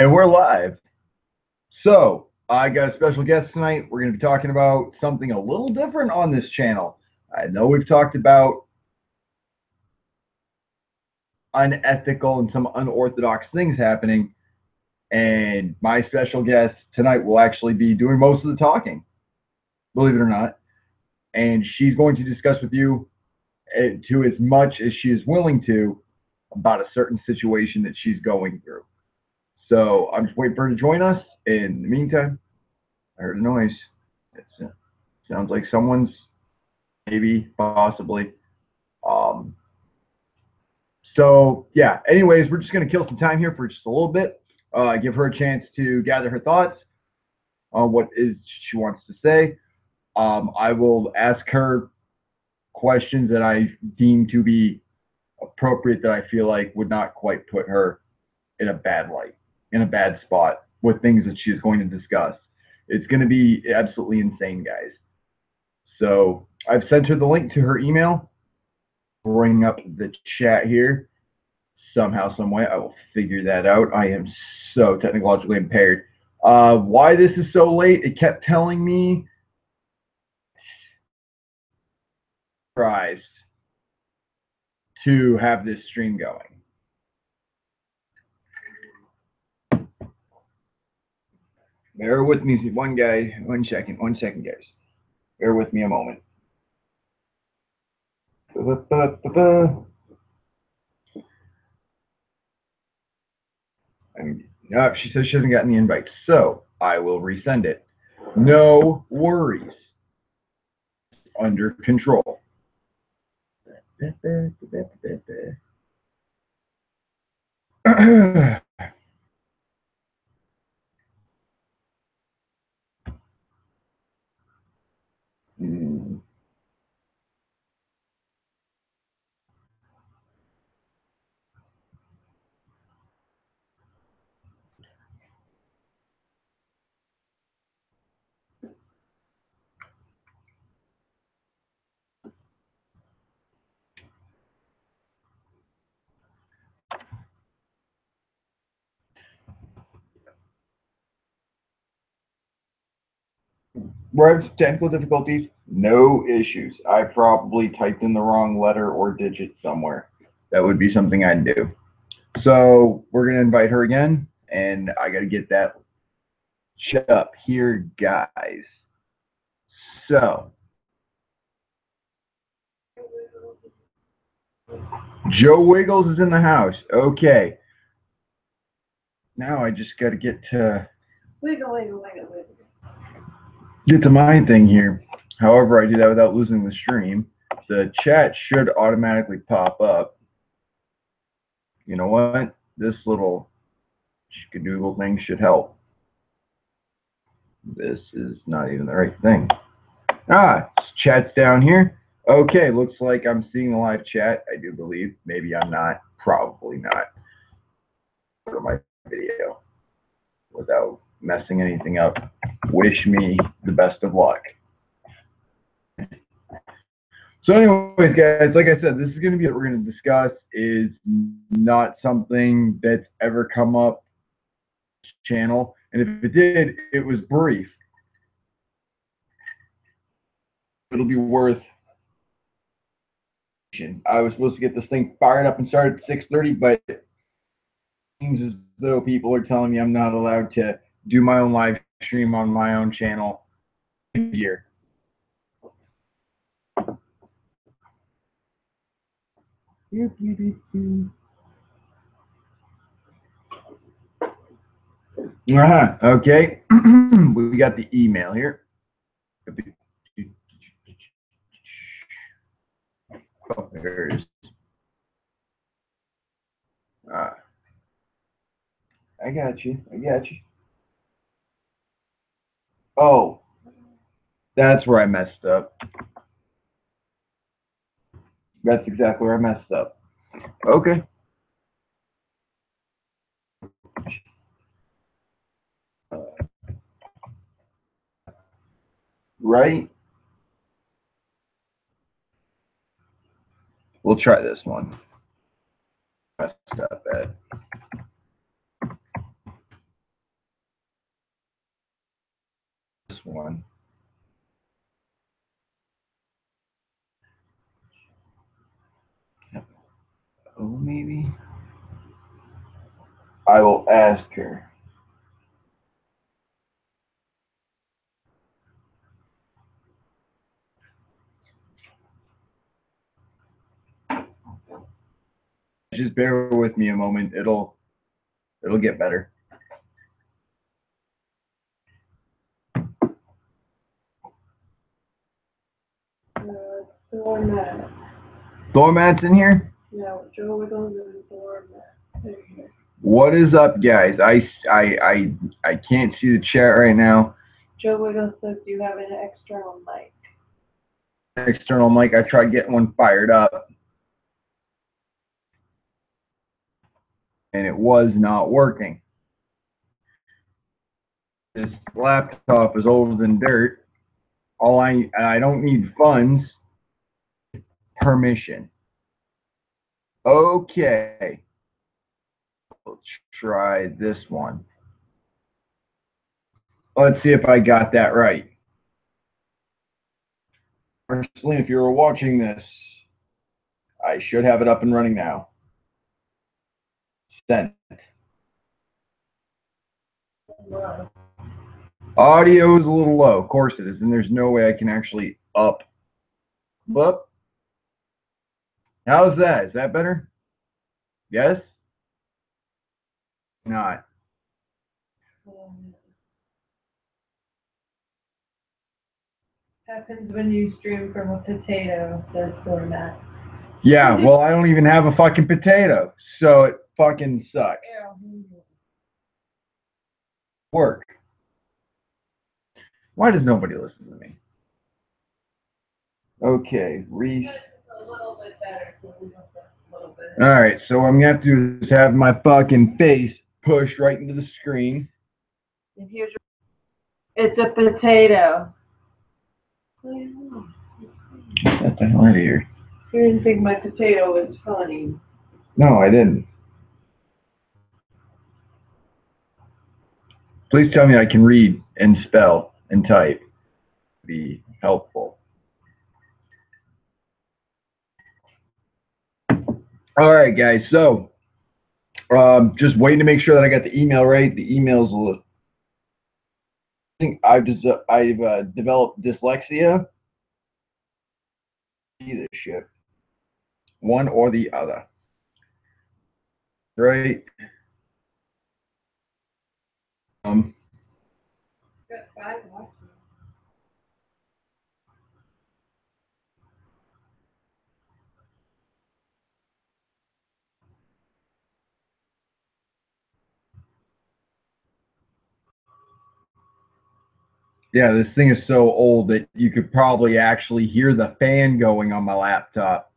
And we're live. So, I got a special guest tonight. We're going to be talking about something a little different on this channel. I know we've talked about unethical and some unorthodox things happening, and my special guest tonight will actually be doing most of the talking, believe it or not. And she's going to discuss with you to as much as she is willing to about a certain situation that she's going through. So I'm just waiting for her to join us. In the meantime, I heard a noise. It sounds like someone's maybe, possibly. So yeah, anyways, we're just going to kill some time here for just a little bit. Give her a chance to gather her thoughts on what is she wants to say. I will ask her questions that I deem to be appropriate, that I feel like would not quite put her in a bad light, in a bad spot with things that she is going to discuss. It's going to be absolutely insane, guys. So I've sent her the link to her email. Bring up the chat here. Somehow, some way, I will figure that out. I am so technologically impaired. Why this is so late? It kept telling me to have this stream going. Bear with me, one second, guys. Bear with me a moment. No, she says she hasn't gotten the invite, so I will resend it. No worries. Under control. We're having technical difficulties, no issues. I probably typed in the wrong letter or digit somewhere. That would be something I'd do. So we're going to invite her again, and I got to get that shut up here, guys. So, Joe Wiggles is in the house. Okay. Now I just got to get to get to my thing here. However, I do that without losing the stream. The chat should automatically pop up. You know what? This little skadoodle thing should help. This is not even the right thing. Chat's down here. Okay, looks like I'm seeing the live chat. I do believe. Maybe I'm not. Probably not. Go to my video without messing anything up. Wish me the best of luck. So anyways, guys, like I said, this is going to be what we're going to discuss. Is not something that's ever come up channel, and if it did, it was brief. It'll be worth. I was supposed to get this thing fired up and started at 6:30, but it seems as though people are telling me I'm not allowed to do my own live stream on my own channel here. Okay. We got the email here. Oh, there it is. I got you. Oh, that's where I messed up. That's exactly where I messed up. Okay. Right. We'll try this one. Messed up bad. maybe. I will ask her. Just bear with me a moment. It'll get better. Doormat. Doormat's in here? No, Joe Wiggles and doormat. What is up, guys? I can't see the chat right now. Joe Wiggles says, do you have an external mic? External mic. I tried getting one fired up, and it was not working. This laptop is older than dirt. I don't need funds. Permission. Okay. Let's try this one. Let's see if I got that right. Marceline, if you're watching this, I should have it up and running now. Sent. Wow. Audio is a little low. Of course it is. And there's no way I can actually up. Whoop. How's that? Is that better? Yes? Not. Happens when you stream from a potato, says doormat. Yeah, well, I don't even have a fucking potato, so it fucking sucks. Work. Why does nobody listen to me? Okay, Reese. A little bit better. All right, so what I'm gonna have to do is have my fucking face pushed right into the screen. And here's your, it's a potato. Get the hell out of here. You didn't think my potato was funny. No, I didn't. Please tell me I can read and spell and type. Be helpful. All right, guys. So, just waiting to make sure that I got the email right. The email's a little. I think I've developed dyslexia. Either shit, one or the other. Right. Yeah, this thing is so old that you could probably actually hear the fan going on my laptop.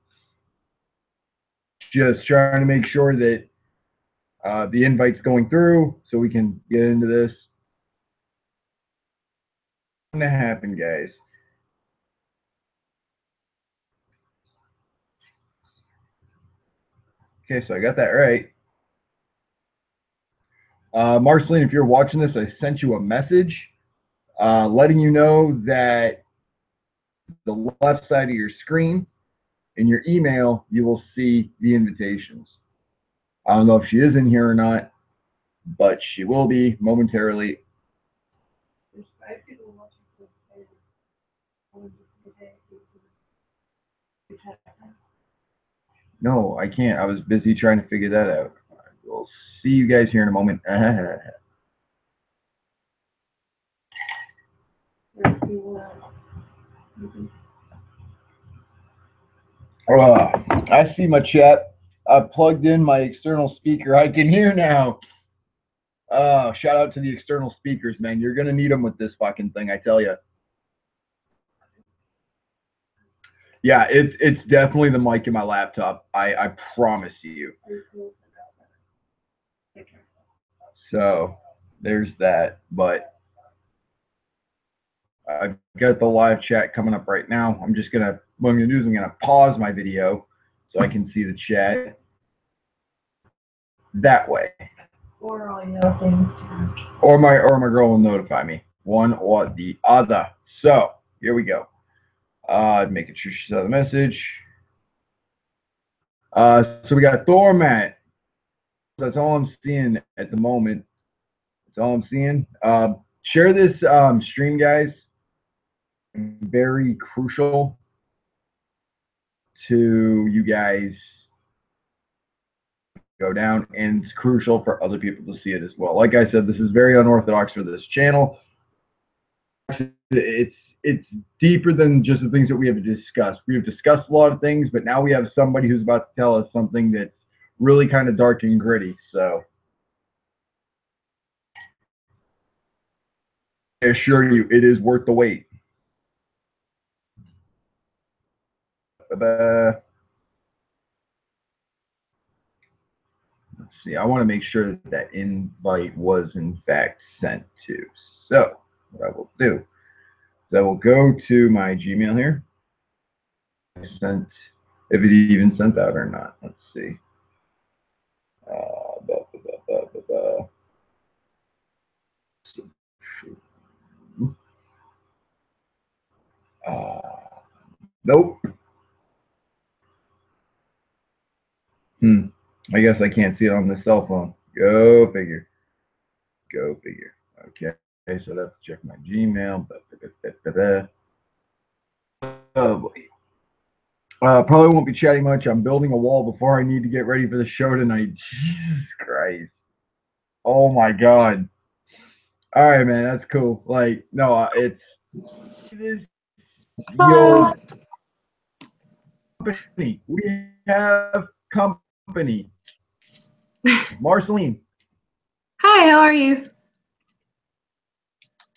Just trying to make sure that the invite's going through so we can get into this. What's going to happen, guys? Okay, so I got that right. Marceline, if you're watching this, I sent you a message letting you know that the left side of your screen in your email, you will see the invitations. I don't know if she is in here or not, but she will be momentarily. No, I can't. I was busy trying to figure that out. We'll see you guys here in a moment. I see my chat. I plugged in my external speaker. I can hear now. Shout out to the external speakers, man. You're going to need them with this fucking thing, I tell you. Yeah, it's definitely the mic in my laptop. I promise you. So there's that. But I've got the live chat coming up right now. What I'm gonna do is I'm gonna pause my video so I can see the chat that way. Or all you know things. Or my girl will notify me. One or the other. So here we go. Making sure she saw the message. So we got Thormat. That's all I'm seeing at the moment. That's all I'm seeing. Share this stream, guys. Very crucial to you guys go down, and it's crucial for other people to see it as well. Like I said, this is very unorthodox for this channel. It's deeper than just the things that we have discussed. We have discussed a lot of things, but now we have somebody who's about to tell us something that's really kind of dark and gritty. So I assure you, it is worth the wait. Let's see. I want to make sure that that invite was in fact sent to. So what I will do is I will go to my Gmail here. Sent, if it even sent out or not. Let's see. Nope. I guess I can't see it on the cell phone. Go figure. Go figure. Okay. So let's check my Gmail. Oh boy. Probably won't be chatting much. I'm building a wall before I need to get ready for the show tonight. Jesus Christ. Oh my God. All right, man. That's cool. Like, no, it is your company. We have company. Marceline. Hi, how are you?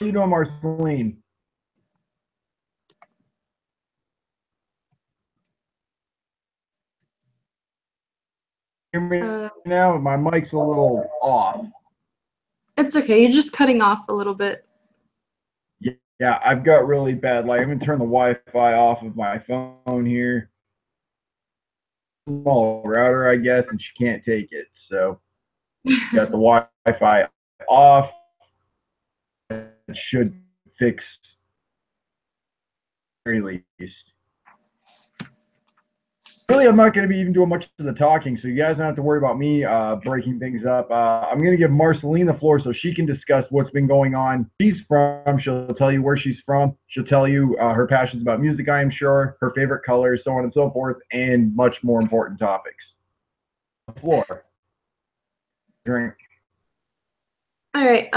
How you doing, Marceline? Hear me now? My mic's a little off. It's okay. You're just cutting off a little bit. Yeah, I've got really bad. Like, I'm gonna turn the Wi-Fi off of my phone here. Small router, I guess, and she can't take it. So, got the Wi-Fi off. It should fix very least. Really, I'm not going to be even doing much of the talking, so you guys don't have to worry about me breaking things up. I'm going to give Marceline the floor so she can discuss what's been going on. She's from. She'll tell you where she's from. She'll tell you her passions about music, I am sure, her favorite colors, so on and so forth, and much more important topics. The floor. Drink. All right.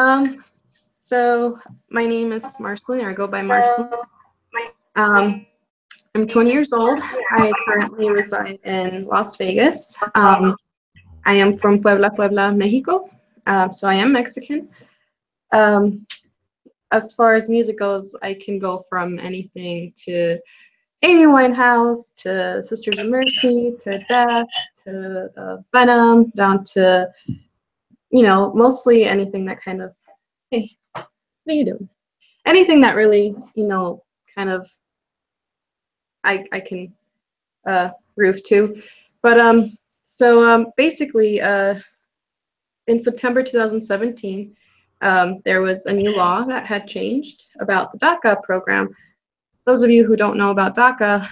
So my name is Marceline, or I go by Marceline. I'm 20 years old. I currently reside in Las Vegas. I am from Puebla, Mexico. So I am Mexican. As far as music goes, I can go from anything to Amy Winehouse to Sisters of Mercy to Death to Venom, down to, mostly anything that kind of, hey, what are you doing? Anything that really, kind of I can roof to. But basically, in September 2017, there was a new law that had changed about the DACA program. Those of you who don't know about DACA,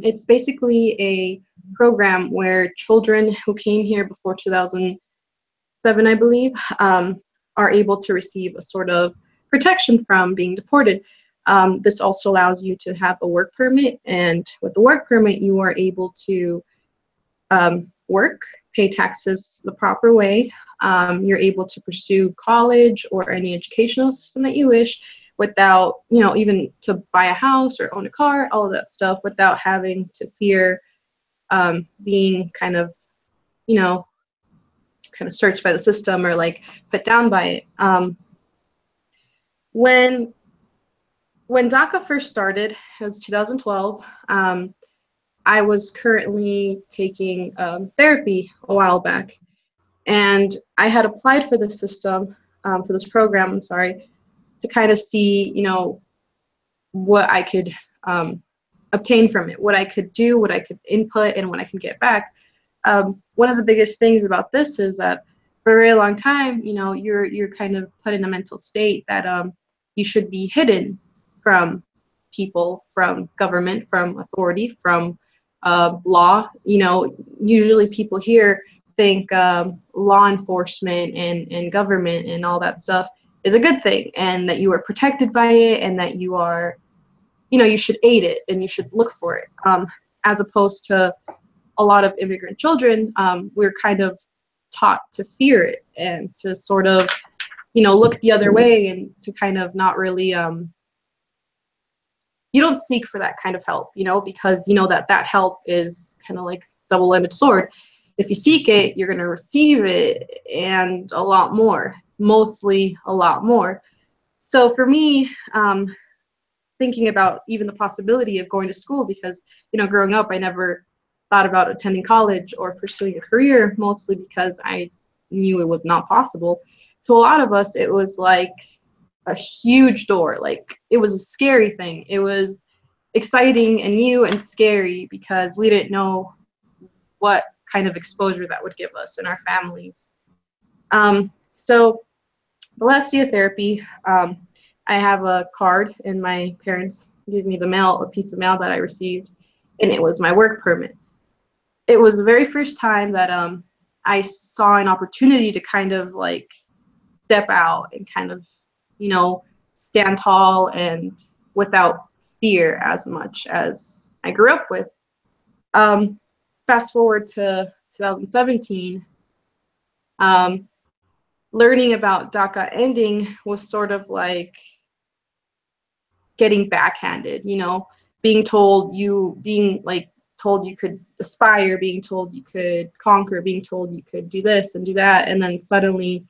it's basically a program where children who came here before 2007, I believe, are able to receive a sort of protection from being deported. This also allows you to have a work permit, and with the work permit, you are able to work, pay taxes the proper way. You're able to pursue college or any educational system that you wish without, even to buy a house or own a car, all of that stuff, without having to fear being kind of searched by the system or like put down by it. When DACA first started, it was 2012. I was currently taking therapy a while back, and I had applied for this system, for this program, I'm sorry, to kind of see, what I could obtain from it, what I could do, what I could input, and what I could get back. One of the biggest things about this is that for a very long time, you're kind of put in a mental state that you should be hidden from people, from government, from authority, from law. You know, usually people here think law enforcement and government and all that stuff is a good thing, and that you are protected by it, and that you are, you know, you should aid it and you should look for it. As opposed to a lot of immigrant children, we're kind of taught to fear it and to sort of, you know, look the other way, and to kind of not really, you don't seek for that kind of help, you know, because you know that that help is kind of like double-edged sword. If you seek it, you're going to receive it, and a lot more, mostly a lot more. So for me, thinking about even the possibility of going to school, because, you know, growing up, I never thought about attending college or pursuing a career, mostly because I knew it was not possible. To a lot of us, it was like a huge door. Like, it was a scary thing. It was exciting and new and scary because we didn't know what kind of exposure that would give us and our families. So the last year of therapy, I have a card, and my parents gave me the mail, a piece of mail that I received, and it was my work permit. It was the very first time that I saw an opportunity to kind of like step out and kind of, you know, stand tall and without fear as much as I grew up with. Fast forward to 2017, learning about DACA ending was sort of like getting backhanded, you know, being told you could aspire, being told you could conquer, being told you could do this and do that, and then suddenly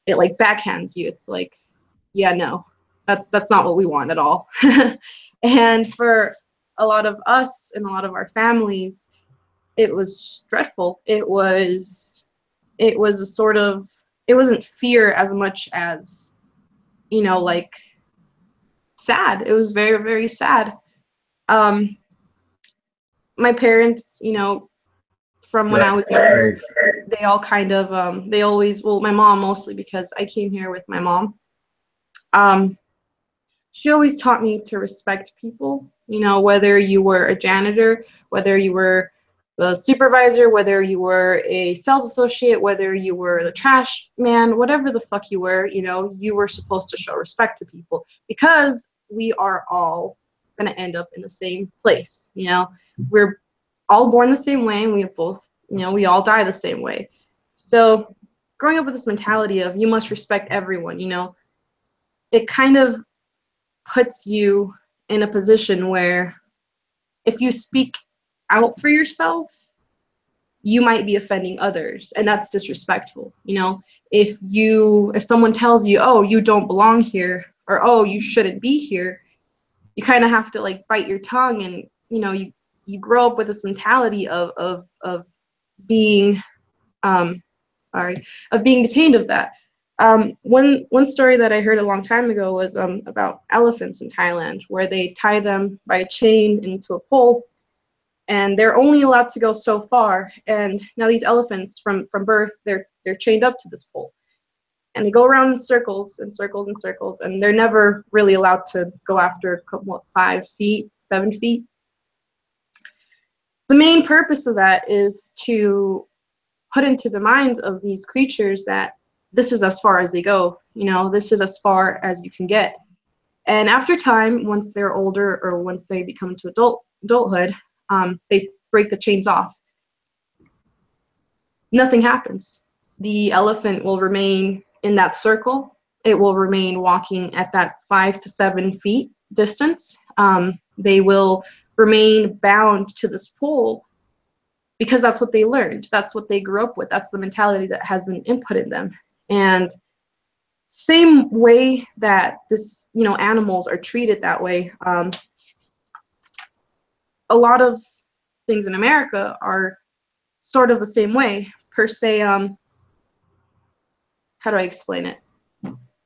it like backhands you. It's like, yeah, no, that's not what we want at all. And for a lot of us and a lot of our families, it was dreadful. It was a sort of, it wasn't fear as much as, you know, like sad. It was very, very sad. Um, my parents, you know, from when I was younger, they all kind of, they always, well, my mom mostly, because I came here with my mom. She always taught me to respect people, you know, whether you were a janitor, whether you were the supervisor, whether you were a sales associate, whether you were the trash man, whatever the fuck you were, you know, you were supposed to show respect to people, because we are all going to end up in the same place. You know, we're all born the same way, and we have both, you know, we all die the same way. So growing up with this mentality of you must respect everyone, you know, it kind of puts you in a position where if you speak out for yourself, you might be offending others, and that's disrespectful. You know, if someone tells you, oh, you don't belong here, or oh, you shouldn't be here, you kind of have to like bite your tongue, and you know, you grow up with this mentality of being of being detained of that. One story that I heard a long time ago was about elephants in Thailand, where they tie them by a chain into a pole, and they're only allowed to go so far. And now these elephants, from birth, they're chained up to this pole, and they go around in circles and circles and circles, and they're never really allowed to go after 5 feet, 7 feet. The main purpose of that is to put into the minds of these creatures that this is as far as they go, you know, this is as far as you can get. And after time, once they're older or once they become to adulthood, they break the chains off. Nothing happens. The elephant will remain in that circle. It will remain walking at that 5 to 7 feet distance. They will remain bound to this pole because that's what they learned. That's what they grew up with. That's the mentality that has been input in them. And same way that this, you know, animals are treated that way. A lot of things in America are sort of the same way. Per se, how do I explain it?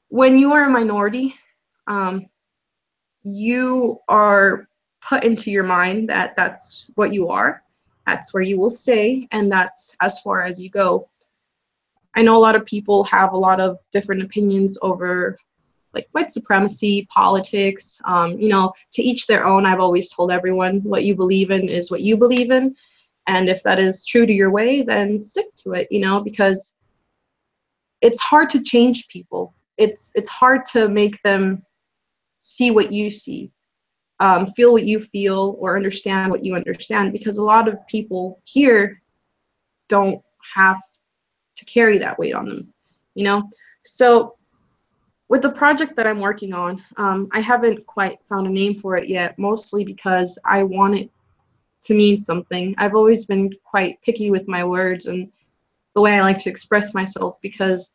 When you are a minority, you are put into your mind that that's what you are, that's where you will stay, and that's as far as you go. I know a lot of people have a lot of different opinions over like white supremacy, politics. You know, to each their own. I've always told everyone what you believe in is what you believe in. And if that is true to your way, then stick to it, you know, because it's hard to change people. It's hard to make them see what you see, feel what you feel, or understand what you understand, because a lot of people here don't have to carry that weight on them, you know? So with the project that I'm working on, I haven't quite found a name for it yet, mostly because I want it to mean something. I've always been quite picky with my words and the way I like to express myself, because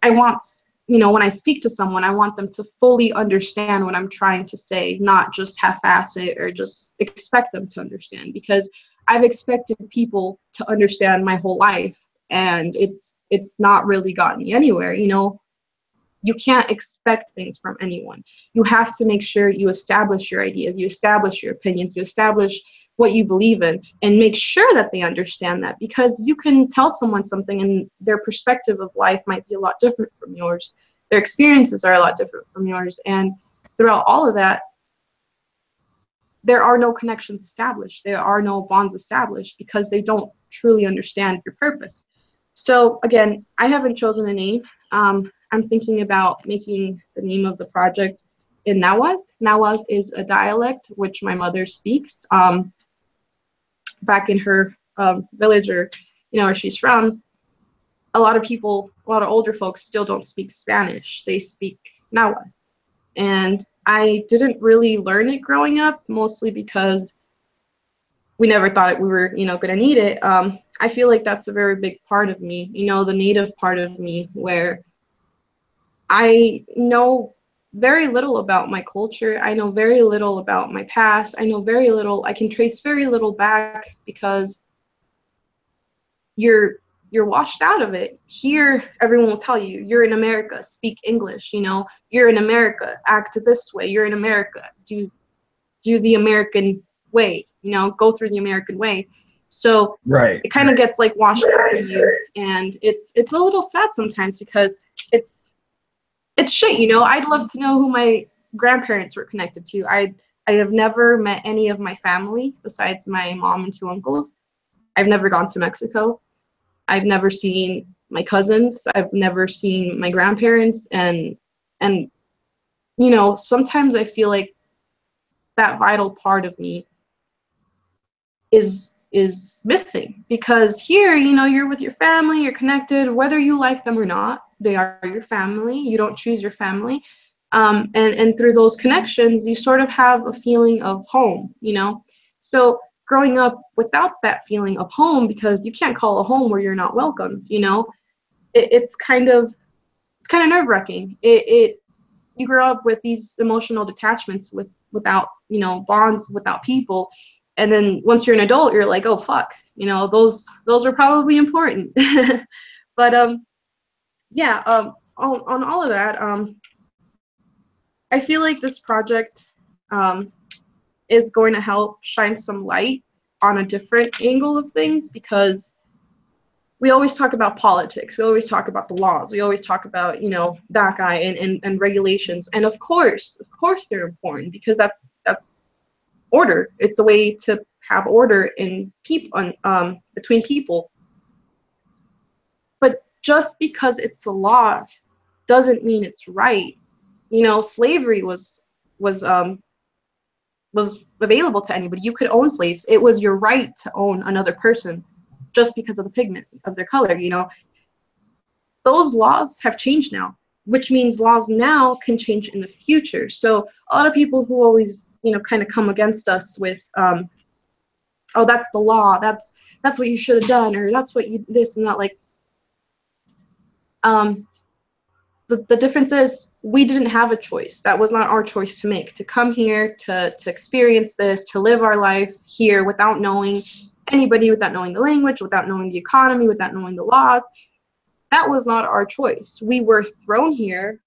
I want, you know, when I speak to someone, I want them to fully understand what I'm trying to say, not just half-ass it or just expect them to understand, because I've expected people to understand my whole life, and it's not really gotten me anywhere, you know. You can't expect things from anyone. You have to make sure you establish your ideas, you establish your opinions, you establish what you believe in, and make sure that they understand that, because you can tell someone something and their perspective of life might be a lot different from yours. Their experiences are a lot different from yours. And throughout all of that, there are no connections established. There are no bonds established because they don't truly understand your purpose. So again, I haven't chosen a name. I'm thinking about making the name of the project in Nahuatl. Nahuatl is a dialect which my mother speaks. Back in her village, or you know, where she's from, a lot of people, a lot of older folks still don't speak Spanish. They speak Nahuatl. And I didn't really learn it growing up, mostly because we never thought we were, you know, going to need it. I feel like that's a very big part of me, you know, the native part of me, where I know very little about my culture. I know very little about my past. I know very little. I can trace very little back, because you're washed out of it. Here, everyone will tell you, you're in America, speak English, you know, you're in America, act this way, you're in America, do the American way, you know, go through the American way. So Right. it kind of gets like washed out of you, and it's a little sad sometimes, because it's shit, you know. I'd love to know who my grandparents were connected to. I have never met any of my family besides my mom and two uncles. I've never gone to Mexico. I've never seen my cousins. I've never seen my grandparents, and you know, sometimes I feel like that vital part of me is missing, because here, you know, you're with your family, you're connected, whether you like them or not. They are your family. You don't choose your family, and through those connections, you sort of have a feeling of home, you know. So growing up without that feeling of home, because you can't call a home where you're not welcomed, you know, it's kind of nerve-wracking. You grow up with these emotional detachments without, you know, bonds without people, and then once you're an adult, you're like, oh fuck, you know, those are probably important. But yeah, on all of that, I feel like this project is going to help shine some light on a different angle of things, because we always talk about politics, we always talk about the laws, we always talk about, you know, that guy, and regulations, and of course they're important, because that's order. It's a way to have order in people, between people. But just because it's a law doesn't mean it's right. You know, slavery was available to anybody. You could own slaves. It was your right to own another person just because of the pigment of their color, you know. Those laws have changed now, which means laws now can change in the future. So a lot of people who always, you know, kind of come against us with, oh, that's the law, that's what you should have done, or that's what you this and that, like, the difference is we didn't have a choice. That was not our choice to make, to come here, to experience this, to live our life here without knowing anybody, without knowing the language, without knowing the economy, without knowing the laws. That was not our choice. We were thrown here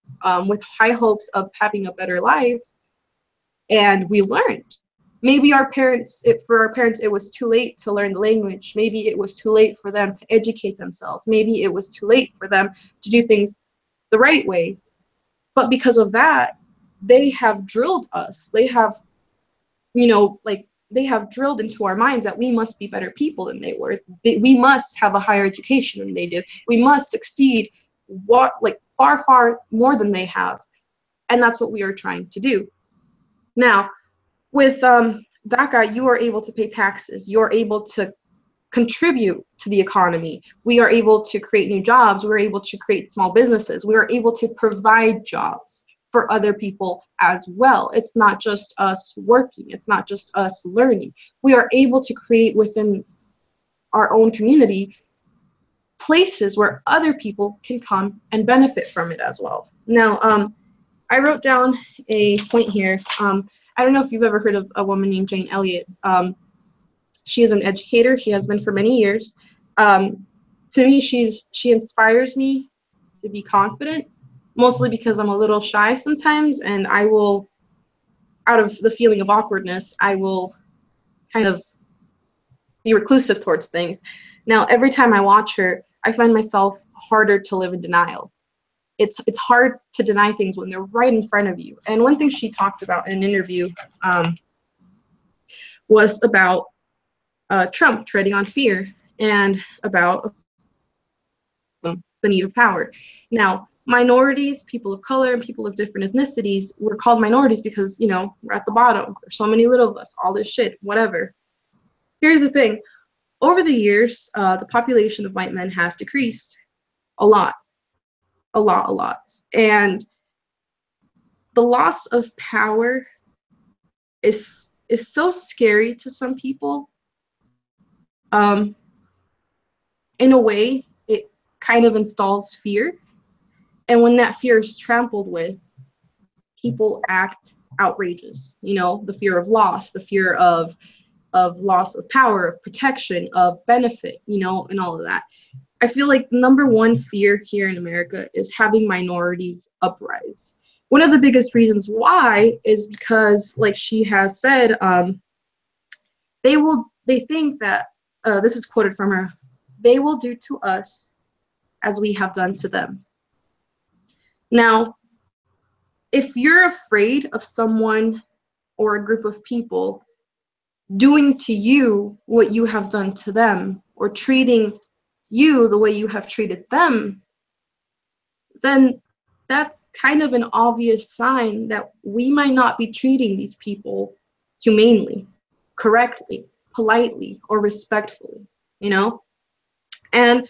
with high hopes of having a better life, and we learned. Maybe for our parents, it was too late to learn the language. Maybe it was too late for them to educate themselves. Maybe it was too late for them to do things the right way. But because of that, they have drilled us. They have, you know, like they have drilled into our minds that we must be better people than they were. We must have a higher education than they did. We must succeed like far, far more than they have. And that's what we are trying to do. Now, with DACA, you are able to pay taxes. You're able to contribute to the economy. We are able to create new jobs. We're able to create small businesses. We are able to provide jobs for other people as well. It's not just us working. It's not just us learning. We are able to create within our own community places where other people can come and benefit from it as well. Now, I wrote down a point here. I don't know if you've ever heard of a woman named Jane Elliott. She is an educator. She has been for many years. To me, she inspires me to be confident, mostly because I'm a little shy sometimes, and I will, out of the feeling of awkwardness, I will kind of be reclusive towards things. Now, every time I watch her, I find myself harder to live in denial. It's hard to deny things when they're right in front of you. And one thing she talked about in an interview was about Trump treading on fear and about the need of power. Now, minorities, people of color, and people of different ethnicities were called minorities because, you know, we're at the bottom. There's so many little of us, all this shit, whatever. Here's the thing. Over the years, the population of white men has decreased a lot, a lot, a lot. And the loss of power is so scary to some people. In a way, it kind of installs fear. And when that fear is trampled with, people act outrageous. You know, the fear of loss, the fear of loss of power, of protection, of benefit, you know, and all of that. I feel like the number one fear here in America is having minorities uprise. One of the biggest reasons why is because, like she has said, they think that, this is quoted from her, they will do to us as we have done to them. Now, if you're afraid of someone or a group of people doing to you what you have done to them, or treating you the way you have treated them, then that's kind of an obvious sign that we might not be treating these people humanely, correctly, politely, or respectfully, you know? And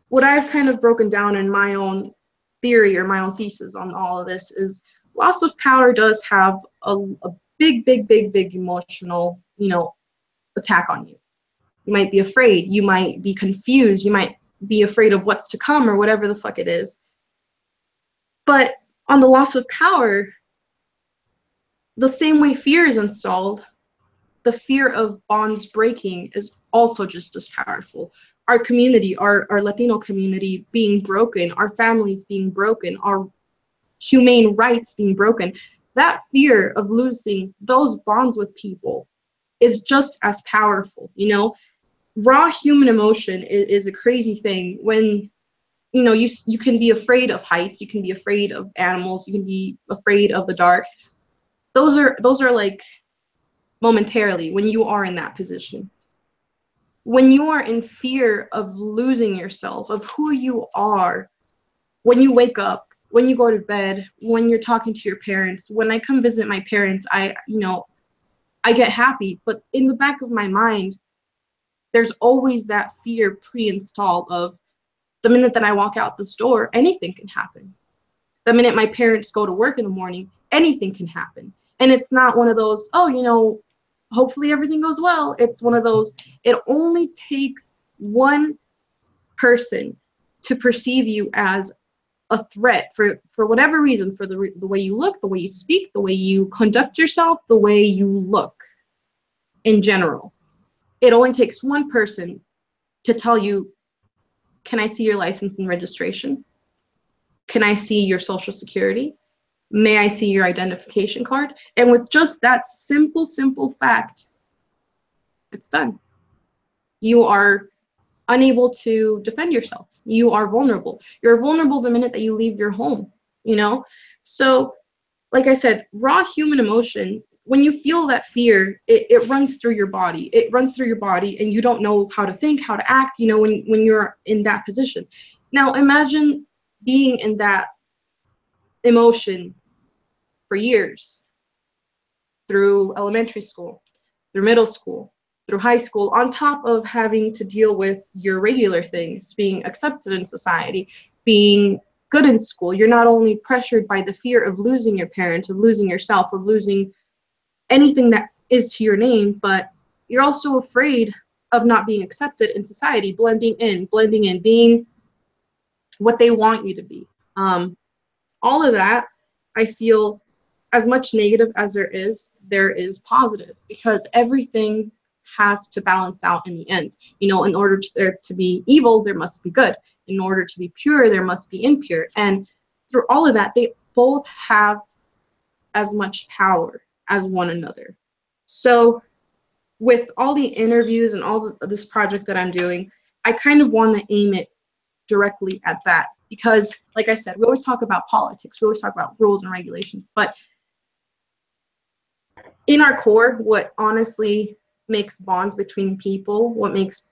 what I've kind of broken down in my own theory or my own thesis on all of this is loss of power does have a big, big, big, big emotional, you know, attack on you. You might be afraid, you might be confused, you might be afraid of what's to come or whatever the fuck it is. But on the loss of power, the same way fear is installed, the fear of bonds breaking is also just as powerful. Our community, our Latino community being broken, our families being broken, our humane rights being broken, that fear of losing those bonds with people is just as powerful, you know? Raw human emotion is a crazy thing. When, you know, you can be afraid of heights, you can be afraid of animals, you can be afraid of the dark. Those are like momentarily when you are in that position. When you are in fear of losing yourself, of who you are, when you wake up, when you go to bed, when you're talking to your parents, when I come visit my parents, I get happy, but in the back of my mind, there's always that fear pre-installed of the minute that I walk out this door, anything can happen. The minute my parents go to work in the morning, anything can happen. And it's not one of those, oh, you know, hopefully everything goes well. It's one of those, it only takes one person to perceive you as a threat for whatever reason, for the way you look, the way you speak, the way you conduct yourself, the way you look in general. It only takes one person to tell you, can I see your license and registration? Can I see your social security? May I see your identification card? And with just that simple fact, it's done. You are unable to defend yourself. You are vulnerable. You're vulnerable the minute that you leave your home, you know? So, like I said, raw human emotion, when you feel that fear, it runs through your body. It runs through your body, and you don't know how to think, how to act, when you're in that position. Now, imagine being in that emotion for years, through elementary school, through middle school, through high school, on top of having to deal with your regular things, being accepted in society, being good in school. You're not only pressured by the fear of losing your parents, of losing yourself, of losing anything that is to your name, but you're also afraid of not being accepted in society, blending in, being what they want you to be. All of that, I feel, as much negative as there is positive, because everything has to balance out in the end. In order there to be evil, there must be good. In order to be pure, there must be impure. And through all of that, they both have as much power as one another. So with all the interviews and all this project that I'm doing, I kind of want to aim it directly at that, because like I said, we always talk about politics, we always talk about rules and regulations, but in our core, what honestly makes bonds between people, what makes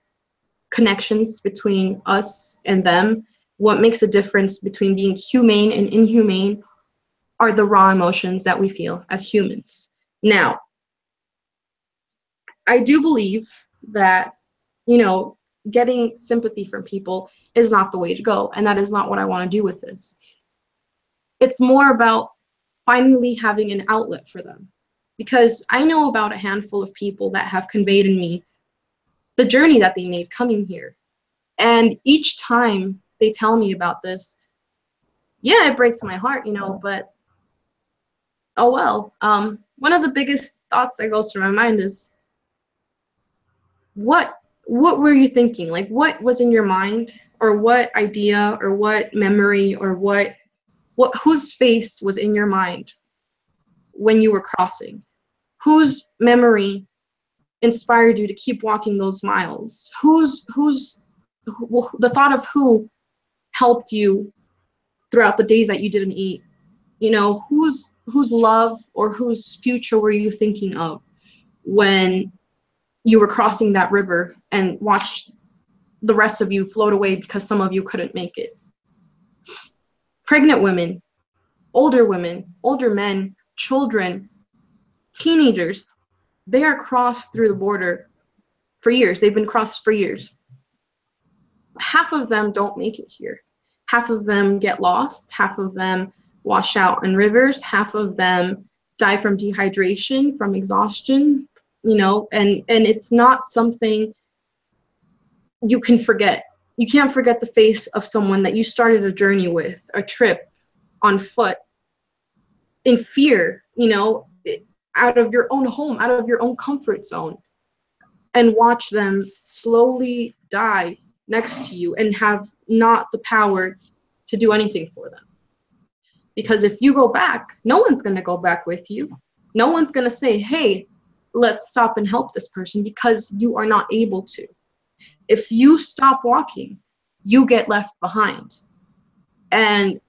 connections between us and them, what makes a difference between being humane and inhumane, are the raw emotions that we feel as humans. Now, I do believe that, getting sympathy from people is not the way to go, and that is not what I want to do with this. It's more about finally having an outlet for them, because I know about a handful of people that have conveyed in me the journey that they made coming here. And each time they tell me about this, yeah, it breaks my heart, but oh well. One of the biggest thoughts that goes through my mind is, what were you thinking? Like, what was in your mind, or what idea, or what memory, or what whose face was in your mind when you were crossing? Whose memory inspired you to keep walking those miles? The thought of who helped you throughout the days that you didn't eat? Whose love or whose future were you thinking of when you were crossing that river and watched the rest of you float away because some of you couldn't make it? Pregnant women, older men, children, teenagers, they are crossed through the border for years. They've been crossed for years. Half of them don't make it here. Half of them get lost. Half of them wash out in rivers. Half of them die from dehydration, from exhaustion, and it's not something you can forget. You can't forget the face of someone that you started a journey with, a trip on foot, in fear, out of your own home, out of your own comfort zone, and watch them slowly die next to you and have not the power to do anything for them. Because if you go back, no one's going to go back with you. No one's going to say, hey, let's stop and help this person, because you are not able to. If you stop walking, you get left behind. And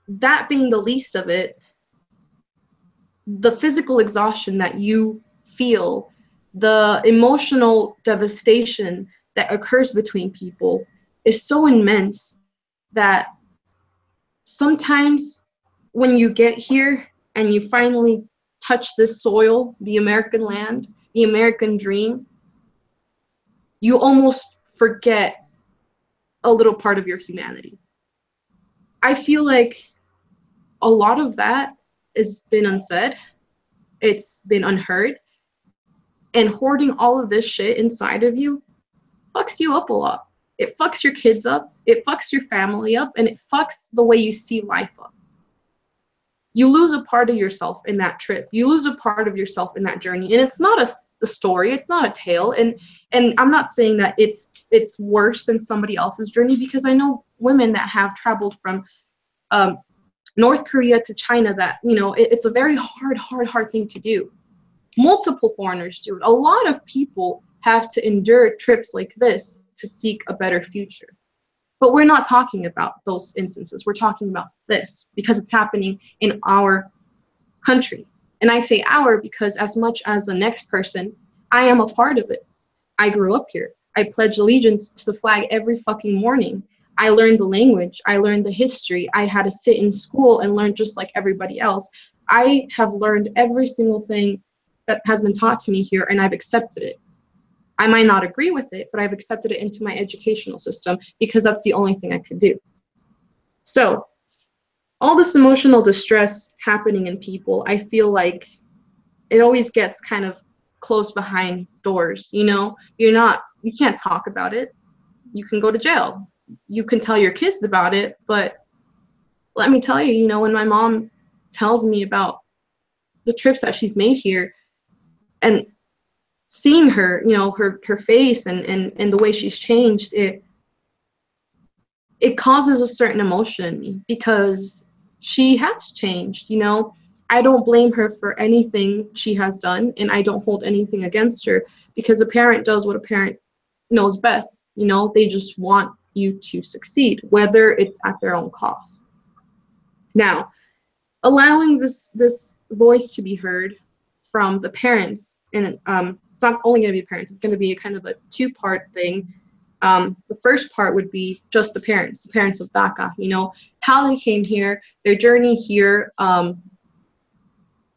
that being the least of it, the physical exhaustion that you feel, the emotional devastation that occurs between people is so immense that sometimes when you get here and you finally touch this soil, the American land, the American dream, you almost forget a little part of your humanity. I feel like a lot of that has been unsaid. It's been unheard. And hoarding all of this shit inside of you fucks you up a lot. It fucks your kids up. It fucks your family up. And it fucks the way you see life up. You lose a part of yourself in that trip. You lose a part of yourself in that journey. And it's not a story. It's not a tale. And I'm not saying that it's worse than somebody else's journey, because I know women that have traveled from North Korea to China that, it's a very hard thing to do. Multiple foreigners do it. A lot of people have to endure trips like this to seek a better future. But we're not talking about those instances. We're talking about this because it's happening in our country. And I say our because as much as the next person, I am a part of it. I grew up here. I pledge allegiance to the flag every fucking morning. I learned the language. I learned the history. I had to sit in school and learn just like everybody else. I have learned every single thing that has been taught to me here, and I've accepted it. I might not agree with it, but I've accepted it into my educational system because that's the only thing I could do. So all this emotional distress happening in people, I feel like it always gets kind of closed behind doors. You know, you can't talk about it. You can go to jail. You can tell your kids about it, but let me tell you, you know, when my mom tells me about the trips that she's made here and seeing her, you know, her face and the way she's changed, it causes a certain emotion in me because she has changed, you know. I don't blame her for anything she has done, and I don't hold anything against her because a parent does what a parent knows best. You know, they just want you to succeed, whether it's at their own cost. Now, allowing this voice to be heard from the parents, and it's not only going to be parents, it's going to be a kind of a two-part thing. The first part would be just the parents of DACA, you know, how they came here, their journey here.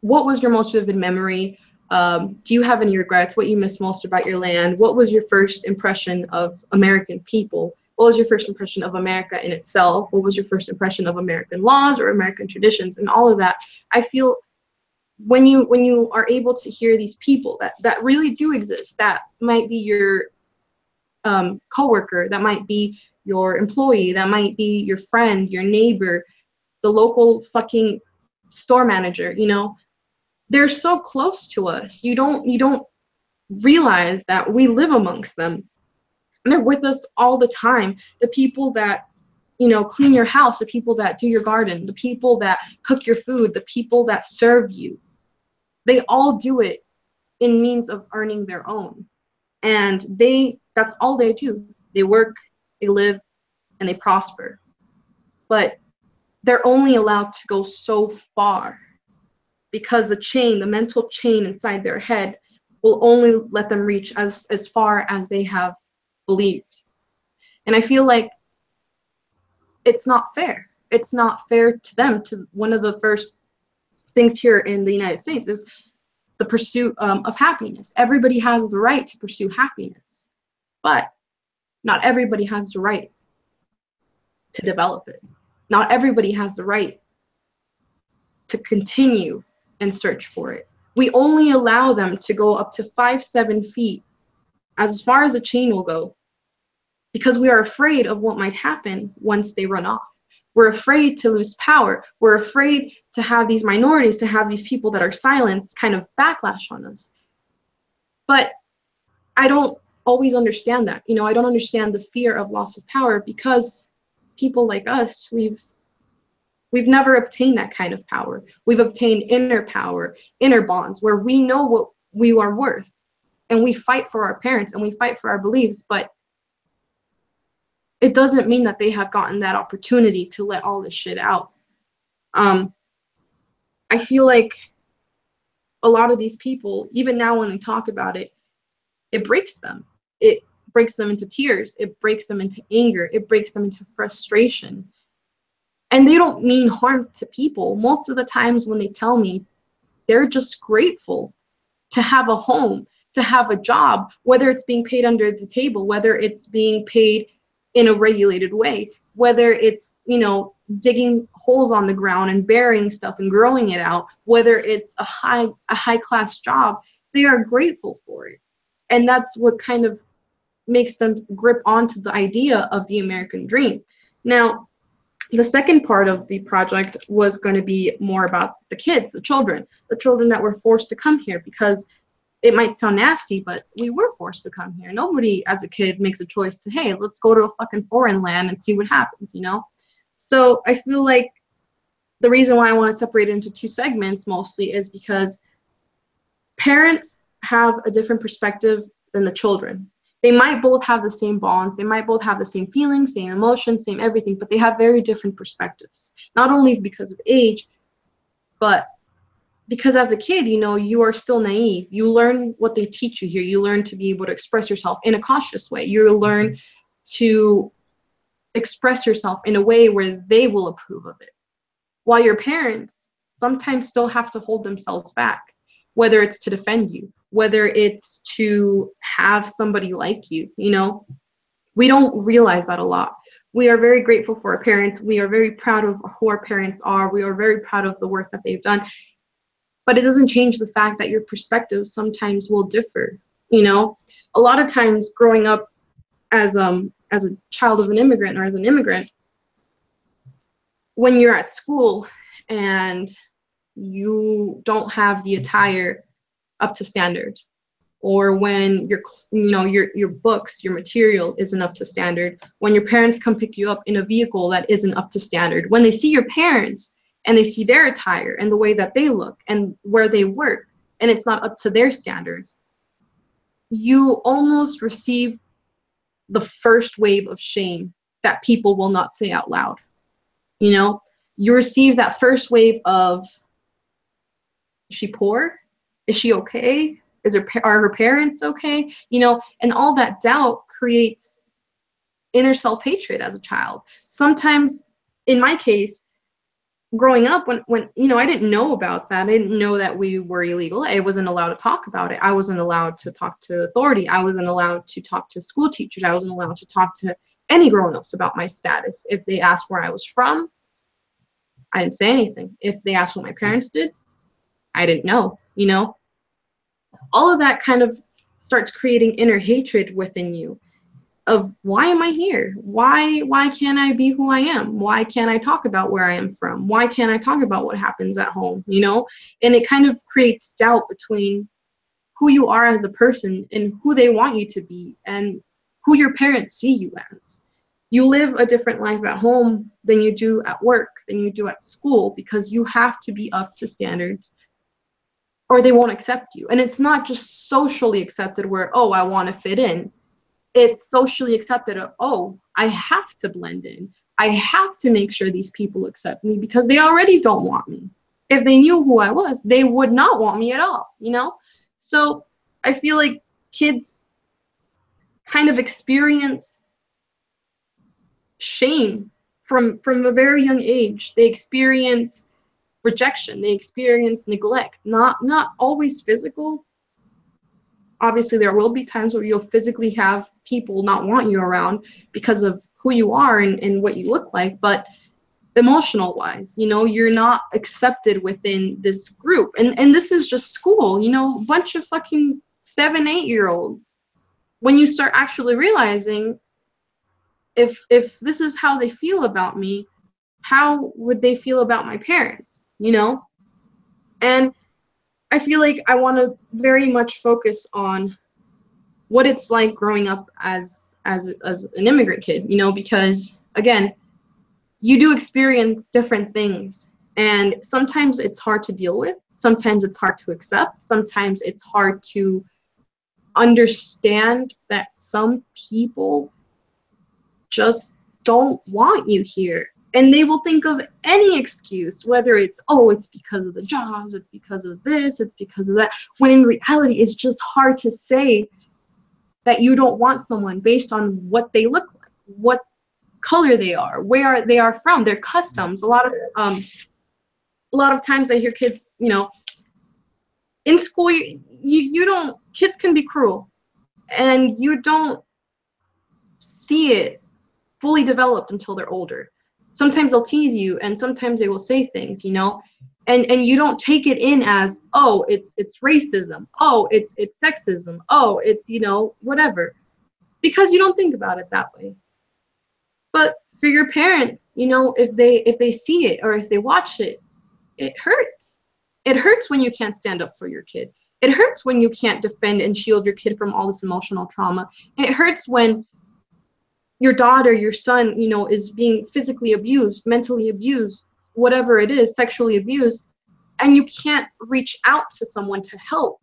What was your most vivid memory? Do you have any regrets? What you miss most about your land? What was your first impression of American people? What was your first impression of America in itself? What was your first impression of American laws or American traditions and all of that? I feel when you are able to hear these people that really do exist, that might be your coworker, that might be your employee, that might be your friend, your neighbor, the local fucking store manager, you know, they're so close to us. You don't realize that we live amongst them. And they're with us all the time. The people that, you know, clean your house, the people that do your garden, the people that cook your food, the people that serve you, they all do it in means of earning their own. And that's all they do. They work, they live, and they prosper. But they're only allowed to go so far because the mental chain inside their head will only let them reach as far as they have believed. And I feel like it's not fair. It's not fair to them. To one of the first things here in the United States is the pursuit of happiness. Everybody has the right to pursue happiness, but not everybody has the right to develop it. Not everybody has the right to continue and search for it. We only allow them to go up to 5-7 feet, as far as the chain will go, because we are afraid of what might happen once they run off. We're afraid to lose power. We're afraid to have these minorities, to have these people that are silenced kind of backlash on us. But I don't always understand that. You know, I don't understand the fear of loss of power because people like us, we've never obtained that kind of power. We've obtained inner power, inner bonds, where we know what we are worth, and we fight for our parents and we fight for our beliefs, but it doesn't mean that they have gotten that opportunity to let all this shit out. I feel like a lot of these people, even now when they talk about it, it breaks them. It breaks them into tears. It breaks them into anger. It breaks them into frustration. And they don't mean harm to people. Most of the times when they tell me, they're just grateful to have a home, to have a job, whether it's being paid under the table, whether it's being paid in a regulated way, whether it's, you know, digging holes on the ground and burying stuff and growing it out, whether it's a high class job, they are grateful for it. And that's what kind of makes them grip onto the idea of the American dream. Now, the second part of the project was going to be more about the kids, the children that were forced to come here, because it might sound nasty, but we were forced to come here. Nobody as a kid makes a choice to, hey, let's go to a fucking foreign land and see what happens, you know? So I feel like the reason why I want to separate it into two segments mostly is because parents have a different perspective than the children. They might both have the same bonds, they might both have the same feelings, same emotions, same everything, but they have very different perspectives. Not only because of age, but because as a kid, you know, you are still naive. You learn what they teach you here. You learn to be able to express yourself in a cautious way. You learn to express yourself in a way where they will approve of it. While your parents sometimes still have to hold themselves back, whether it's to defend you, whether it's to have somebody like you, you know, we don't realize that a lot. We are very grateful for our parents. We are very proud of who our parents are. We are very proud of the work that they've done. But it doesn't change the fact that your perspective sometimes will differ. You know, a lot of times growing up as a child of an immigrant or as an immigrant, when you're at school and you don't have the attire up to standards, or when your books, your material isn't up to standard, when your parents come pick you up in a vehicle that isn't up to standard, when they see your parents and they see their attire and the way that they look and where they work and it's not up to their standards, you almost receive the first wave of shame that people will not say out loud. You know, you receive that first wave of, is she poor? Is she okay? Are her parents okay? You know, and all that doubt creates inner self-hatred as a child. Sometimes, in my case, growing up, when you know, I didn't know about that. I didn't know that we were illegal. I wasn't allowed to talk about it. I wasn't allowed to talk to authority. I wasn't allowed to talk to school teachers. I wasn't allowed to talk to any grown-ups about my status. If they asked where I was from, I didn't say anything. If they asked what my parents did, I didn't know, you know? All of that kind of starts creating inner hatred within you of, why am I here? Why can't I be who I am? Why can't I talk about where I am from? Why can't I talk about what happens at home, you know? And it kind of creates doubt between who you are as a person and who they want you to be and who your parents see you as. You live a different life at home than you do at work, than you do at school, because you have to be up to standards or they won't accept you. And it's not just socially accepted where, oh, I want to fit in. It's socially accepted of, oh, I have to blend in. I have to make sure these people accept me because they already don't want me. If they knew who I was, they would not want me at all, you know? So I feel like kids kind of experience shame from a very young age. They experience rejection, they experience neglect, not always physical. Obviously there will be times where you'll physically have people not want you around because of who you are and what you look like, but emotional wise, you know, you're not accepted within this group. And this is just school, you know, a bunch of fucking 7-8-year-olds. When you start actually realizing, if this is how they feel about me, how would they feel about my parents, you know? And I feel like I want to very much focus on what it's like growing up as an immigrant kid, you know, because again, you do experience different things, and sometimes it's hard to deal with, sometimes it's hard to accept, sometimes it's hard to understand that some people just don't want you here. And they will think of any excuse, whether it's, oh, it's because of the jobs, it's because of this, it's because of that, when in reality, it's just hard to say that you don't want someone based on what they look like, what color they are, where they are from, their customs. A lot of times I hear kids, you know, in school, you don't, kids can be cruel, and you don't see it fully developed until they're older. Sometimes they'll tease you, and sometimes they will say things, you know, and you don't take it in as, oh, it's racism, oh, it's sexism, oh, it's, you know, whatever, because you don't think about it that way. But for your parents, you know, if they see it or if they watch it, it hurts. It hurts when you can't stand up for your kid. It hurts when you can't defend and shield your kid from all this emotional trauma. It hurts when your daughter, your son, you know, is being physically abused, mentally abused, whatever it is, sexually abused, and you can't reach out to someone to help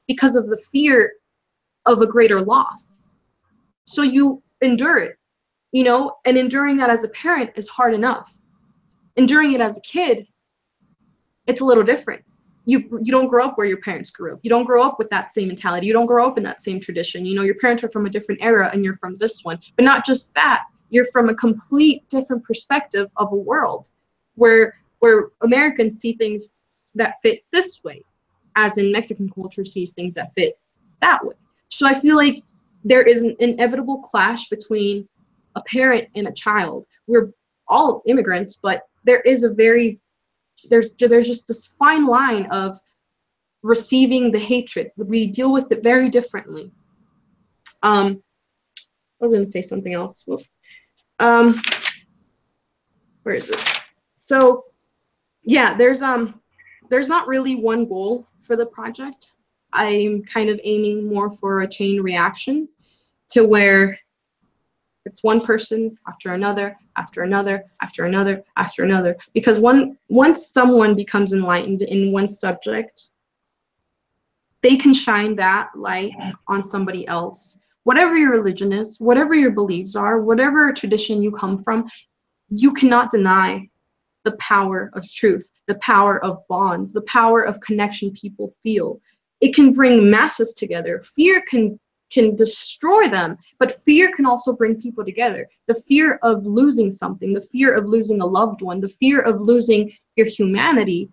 because of the fear of a greater loss. So you endure it, you know, and enduring that as a parent is hard enough. Enduring it as a kid, it's a little different. You don't grow up where your parents grew up. You don't grow up with that same mentality. You don't grow up in that same tradition. You know, your parents are from a different era and you're from this one. But not just that, you're from a complete different perspective of a world where Americans see things that fit this way, as in Mexican culture sees things that fit that way. So I feel like there is an inevitable clash between a parent and a child. We're all immigrants, but there is there's just this fine line of receiving the hatred. We deal with it very differently. I was going to say something else. Um, where is it? So yeah, there's not really one goal for the project. I'm kind of aiming more for a chain reaction to where it's one person after another, after another, after another, after another. Because once someone becomes enlightened in one subject, they can shine that light on somebody else. Whatever your religion is, whatever your beliefs are, whatever tradition you come from, you cannot deny the power of truth, the power of bonds, the power of connection people feel. It can bring masses together. Fear can destroy them, but fear can also bring people together. The fear of losing something, the fear of losing a loved one, the fear of losing your humanity,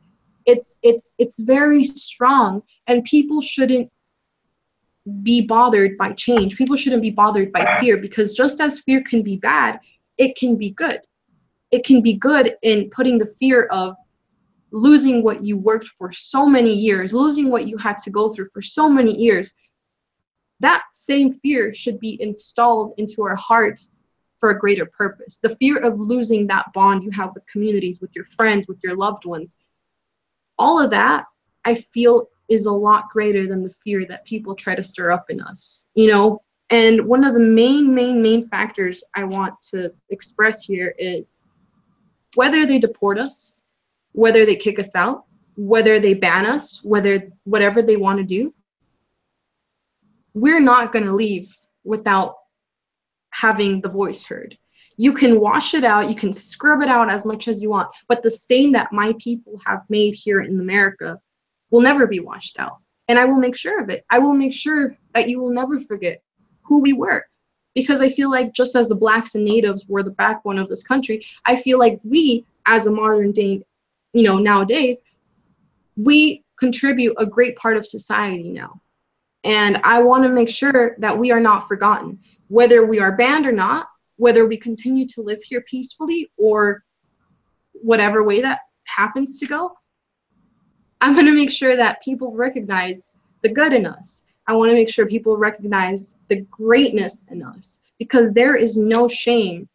it's very strong, and people shouldn't be bothered by change. People shouldn't be bothered by fear, because just as fear can be bad, it can be good. It can be good in putting the fear of losing what you worked for so many years, losing what you had to go through for so many years. That same fear should be installed into our hearts for a greater purpose. The fear of losing that bond you have with communities, with your friends, with your loved ones, all of that, I feel, is a lot greater than the fear that people try to stir up in us, you know? And one of the main factors I want to express here is whether they deport us, whether they kick us out, whether they ban us, whatever they want to do, we're not going to leave without having the voice heard. You can wash it out, you can scrub it out as much as you want, but the stain that my people have made here in America will never be washed out. And I will make sure of it. I will make sure that you will never forget who we were. Because I feel like just as the blacks and natives were the backbone of this country, I feel like we, as a modern day, you know, nowadays, we contribute a great part of society now. And I want to make sure that we are not forgotten, whether we are banned or not, whether we continue to live here peacefully or whatever way that happens to go. I'm going to make sure that people recognize the good in us. I want to make sure people recognize the greatness in us, because there is no shame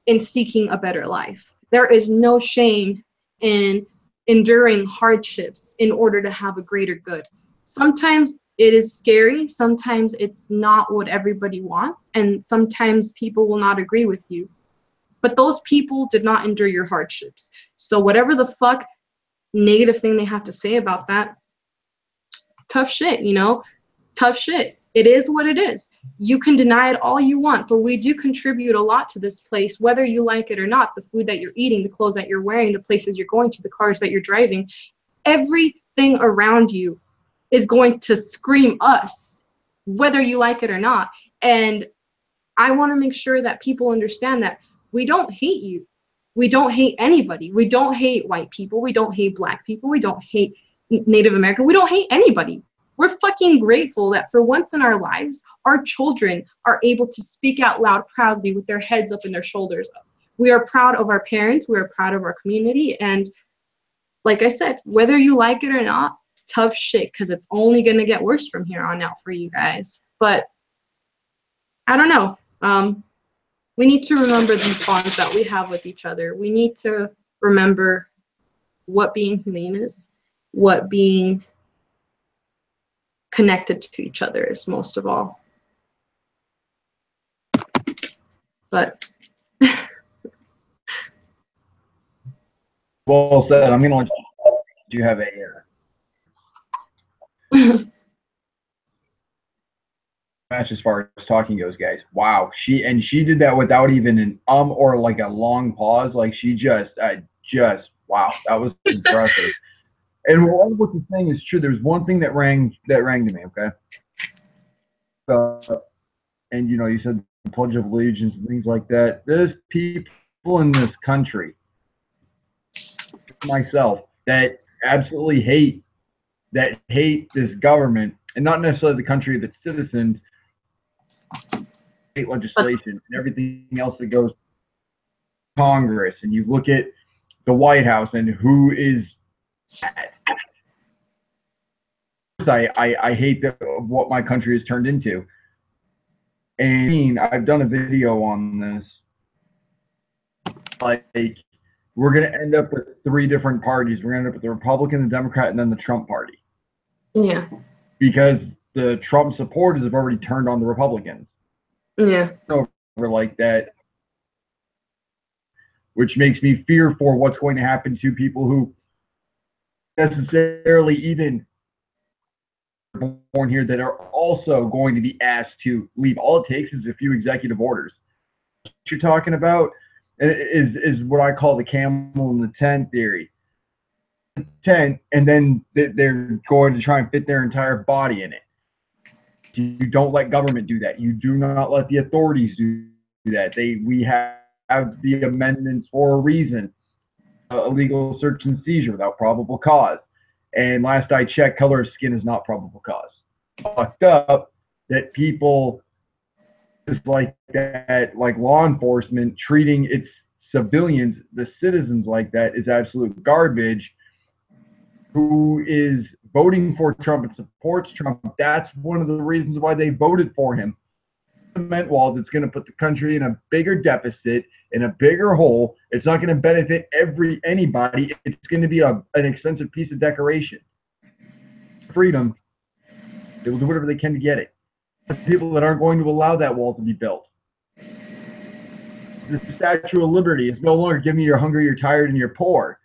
in seeking a better life. There is no shame in enduring hardships in order to have a greater good. Sometimes it is scary, sometimes it's not what everybody wants, and sometimes people will not agree with you. But those people did not endure your hardships. So whatever the fuck negative thing they have to say about that, tough shit, you know? Tough shit. It is what it is. You can deny it all you want, but we do contribute a lot to this place, whether you like it or not. The food that you're eating, the clothes that you're wearing, the places you're going to, the cars that you're driving, everything around you is going to scream us, whether you like it or not. And I want to make sure that people understand that we don't hate you. We don't hate anybody. We don't hate white people. We don't hate black people. We don't hate Native American. We don't hate anybody. We're fucking grateful that for once in our lives, our children are able to speak out loud proudly with their heads up and their shoulders up. We are proud of our parents. We are proud of our community. And like I said, whether you like it or not, tough shit, because it's only going to get worse from here on out for you guys. But I don't know. We need to remember these bonds that we have with each other. We need to remember what being humane is, what being connected to each other is, most of all. But Well said. I'm going to let you have a match as far as talking goes, guys. Wow, she did that without even an or like a long pause. Like she just wow, that was impressive. And what you're saying is true. There's one thing that rang to me. Okay, and you said the Pledge of Allegiance and things like that. There's people in this country, myself, that absolutely hate this government, and not necessarily the country of its citizens, state legislation and everything else that goes to Congress, and you look at the White House and who is I hate what my country has turned into. And I've done a video on this. Like, we're going to end up with 3 different parties. We're going to end up with the Republican, the Democrat, and then the Trump party. Yeah. Because the Trump supporters have already turned on the Republicans. Yeah. Over like that, which makes me fear for what's going to happen to people who necessarily even born here that are also going to be asked to leave. All it takes is a few executive orders. What you're talking about is what I call the camel in the tent theory. Tent, and then they're going to try and fit their entire body in it. You don't let government do that. You do not let the authorities do that. We have the amendments for a reason. Illegal search and seizure without probable cause. And last I checked, color of skin is not probable cause. Fucked up that people just like that, like law enforcement treating its civilians, the citizens like that, is absolute garbage. Who is voting for Trump and supports Trump? That's one of the reasons why they voted for him. Cement wall that's going to put the country in a bigger deficit, in a bigger hole. It's not going to benefit anybody. It's going to be an expensive piece of decoration. Freedom, they will do whatever they can to get it. The people that aren't going to allow that wall to be built. The Statue of Liberty is no longer give me you're hungry, you're tired, and you're poor.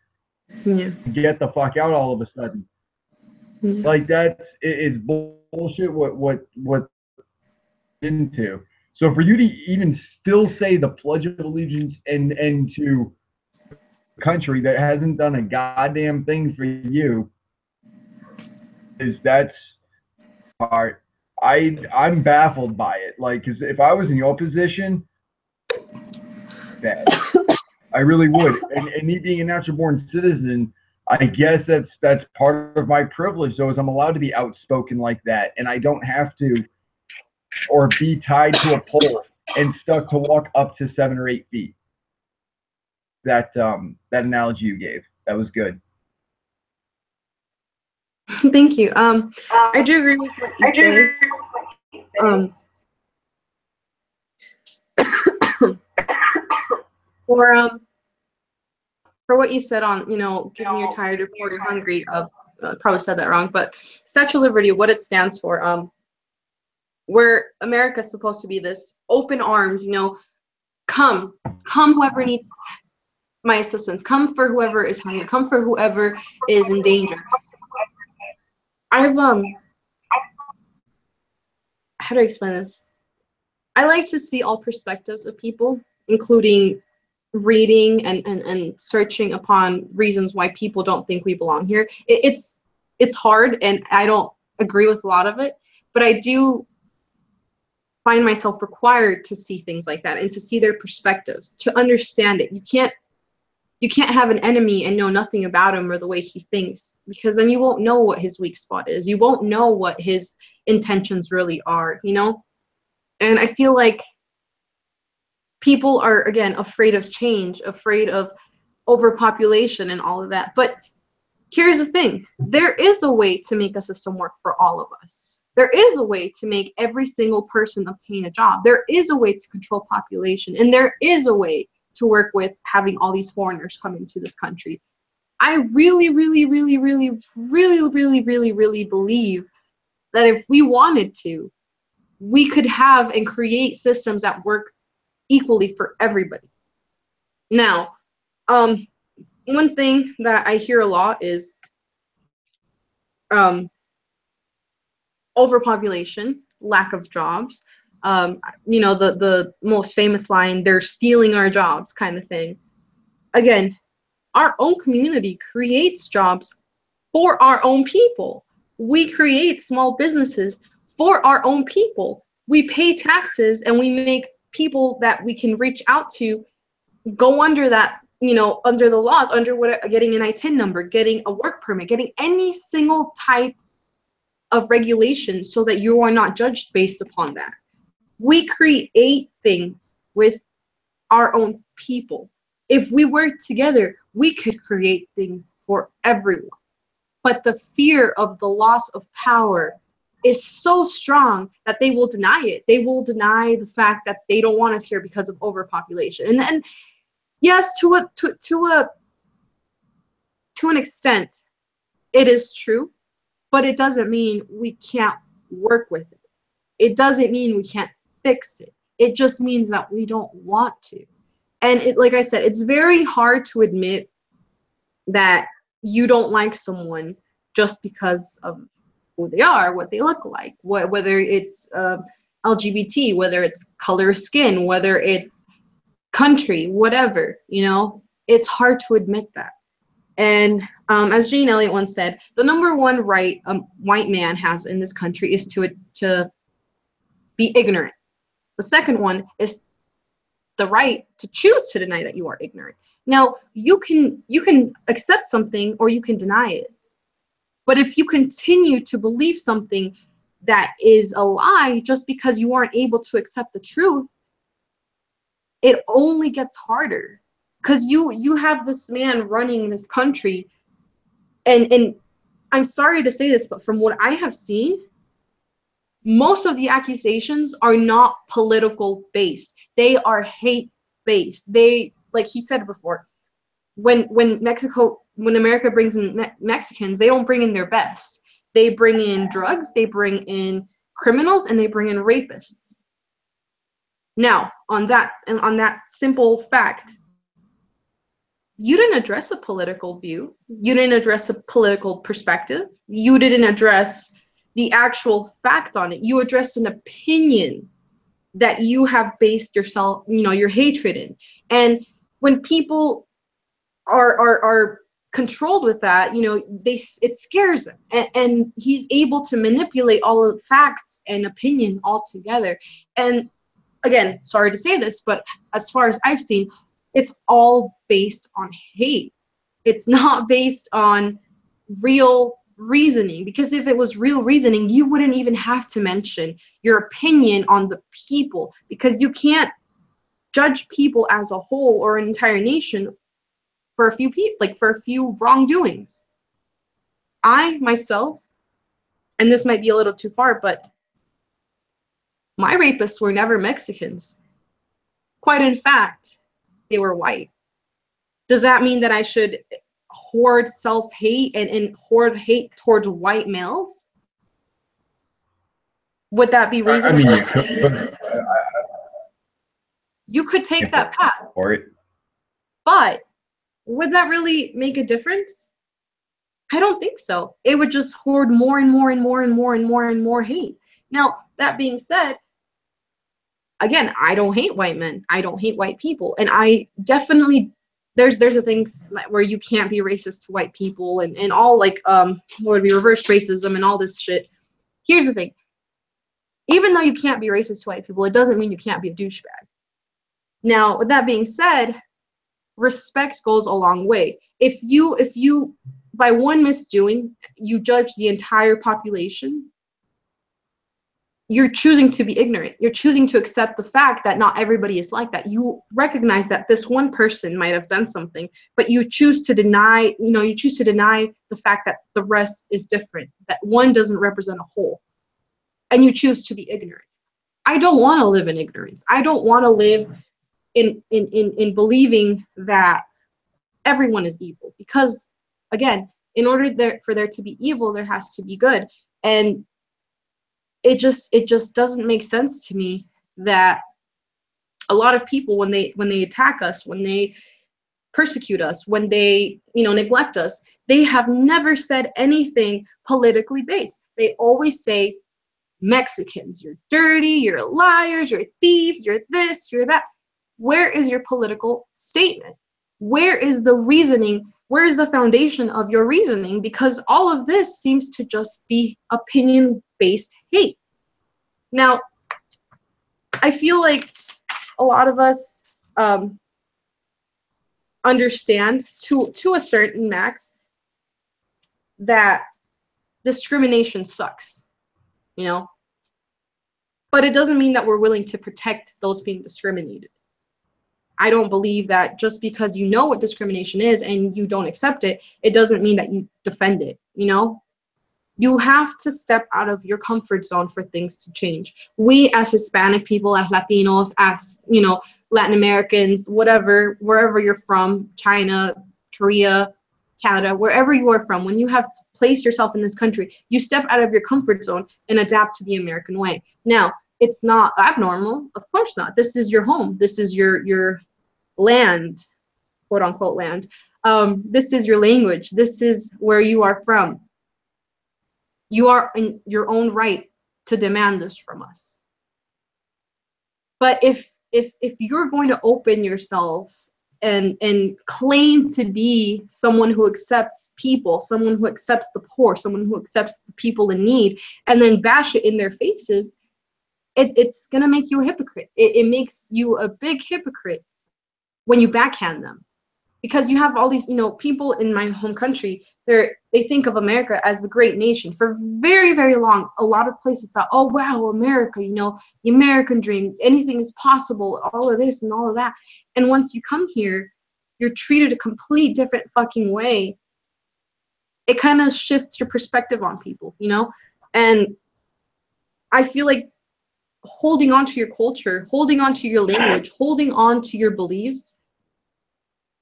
Yeah. Get the fuck out all of a sudden. Yeah. Like it's bullshit. What into? So for you to even still say the Pledge of Allegiance and to a country that hasn't done a goddamn thing for you that's hard. I'm baffled by it. Like, cause if I was in your position, bad. I really would. And me being a natural born citizen, I guess that's part of my privilege, though, is I'm allowed to be outspoken like that, and I don't have to, or be tied to a pole and stuck to walk up to 7 or 8 feet. That analogy you gave, that was good. Thank you. I do agree with what you say. For what you said on, giving you're tired before you're hungry, probably said that wrong, but Statue of Liberty, what it stands for, where America's supposed to be this open arms, come whoever needs my assistance, come for whoever is hungry, come for whoever is in danger. How do I explain this? I like to see all perspectives of people, including reading and searching upon reasons why people don't think we belong here. It's hard, and I don't agree with a lot of it, but I do find myself required to see things like that and to see their perspectives, to understand it. You can't have an enemy and know nothing about him or the way he thinks, because then you won't know what his weak spot is. You won't know what his intentions really are, And I feel like people are, again, afraid of change, afraid of overpopulation and all of that. But here's the thing. There is a way to make a system work for all of us. There is a way to make every single person obtain a job. There is a way to control population. And there is a way to work with having all these foreigners come into this country. I really, really, really, really, really, really, really, really believe that if we wanted to, we could have and create systems that work equally for everybody. Now, one thing that I hear a lot is overpopulation, lack of jobs. You know, the most famous line, they're stealing our jobs kind of thing. Again, our own community creates jobs for our own people. We create small businesses for our own people. We pay taxes and we make people that we can reach out to go under that, you know, under the laws, under what, getting an ITIN number, getting a work permit, getting any single type of regulation so that you are not judged based upon that. We create things with our own people. If we work together, we could create things for everyone. But the fear of the loss of power is so strong that they will deny it. They will deny the fact that they don't want us here because of overpopulation. And yes, to an extent, it is true, but it doesn't mean we can't work with it. It doesn't mean we can't fix it. It just means that we don't want to. And it, like I said, it's very hard to admit that you don't like someone just because of who they are, what they look like, whether it's LGBT, whether it's color of skin, whether it's country, whatever, you know, it's hard to admit that. And as Jane Elliott once said, the number one right a white man has in this country is to be ignorant. The second one is the right to choose to deny that you are ignorant. Now, you can accept something or you can deny it. But if you continue to believe something that is a lie just because you aren't able to accept the truth, it only gets harder. Because you have this man running this country, and I'm sorry to say this, but from what I have seen, most of the accusations are not political based. They are hate based. They, like he said before, when America brings in Mexicans, they don't bring in their best. They bring in drugs, they bring in criminals, and they bring in rapists. Now, on that simple fact, you didn't address a political view. You didn't address a political perspective. You didn't address the actual fact on it. You addressed an opinion that you have based yourself, you know, your hatred in. And when people are controlled with that, you know, it scares them. And he's able to manipulate all of the facts and opinion all together. And again, sorry to say this, but as far as I've seen, it's all based on hate. It's not based on real reasoning, because if it was real reasoning, you wouldn't even have to mention your opinion on the people, because you can't judge people as a whole or an entire nation for a few people, like for a few wrongdoings. I myself, and this might be a little too far, but my rapists were never Mexicans. Quite in fact, they were white. Does that mean that I should hoard self-hate and hoard hate towards white males? Would that be reasonable? I mean, you could. You could take that path. Or it. But would that really make a difference? I don't think so. It would just hoard more and more and more and more and more and more hate. Now, that being said, again, I don't hate white men. I don't hate white people. And I definitely, there's a things where you can't be racist to white people and all, like, what would be reverse racism and all this shit. Here's the thing. Even though you can't be racist to white people, it doesn't mean you can't be a douchebag. Now, with that being said, respect goes a long way. If you by one misdoing, you judge the entire population, you're choosing to be ignorant. You're choosing to accept the fact that not everybody is like that. You recognize that this one person might have done something, but you choose to deny, you choose to deny the fact that the rest is different, that one doesn't represent a whole, and you choose to be ignorant. I don't want to live in ignorance. I don't want to live in believing that everyone is evil, because again, in order for there to be evil, there has to be good. And it just doesn't make sense to me that a lot of people, when they attack us, when they persecute us, when they neglect us, they have never said anything politically based. They always say Mexicans, you're dirty, you're liars, you're thieves, you're this, you're that. Where is your political statement? Where is the reasoning? Where is the foundation of your reasoning? Because all of this seems to just be opinion-based hate. Now, I feel like a lot of us understand to a certain max that discrimination sucks, you know? But it doesn't mean that we're willing to protect those being discriminated. I don't believe that just because you know what discrimination is and you don't accept it, it doesn't mean that you defend it, you know? You have to step out of your comfort zone for things to change. We as Hispanic people, as Latinos, as, you know, Latin Americans, whatever, wherever you're from, China, Korea, Canada, wherever you are from, when you have placed yourself in this country, you step out of your comfort zone and adapt to the American way. Now, it's not abnormal, of course not. This is your home. This is your land, quote unquote land. This is your language. This is where you are from. You are in your own right to demand this from us. But if you're going to open yourself and claim to be someone who accepts people, someone who accepts the poor, someone who accepts the people in need, and then bash it in their faces, it's gonna make you a hypocrite. It makes you a big hypocrite when you backhand them, because you have all these, you know, people in my home country. They think of America as a great nation. For very, very long, a lot of places thought, oh wow, America, you know, the American dream, anything is possible, all of this and all of that. And once you come here, you're treated a complete different fucking way. It kind of shifts your perspective on people, you know? And I feel like holding on to your culture, holding on to your language, holding on to your beliefs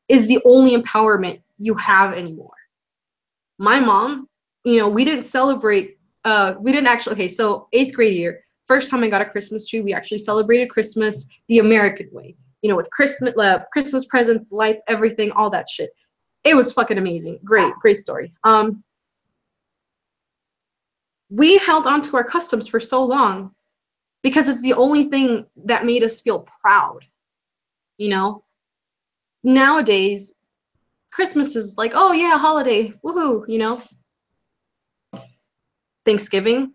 is the only empowerment you have anymore. My mom, you know, we didn't actually, okay, so 8th grade year, first time I got a Christmas tree, we actually celebrated Christmas the American way, you know, with Christmas presents, lights, everything, all that shit. It was fucking amazing. Great story. We held on to our customs for so long because it's the only thing that made us feel proud, you know? Nowadays, Christmas is like, oh yeah, holiday, woohoo, you know? Thanksgiving,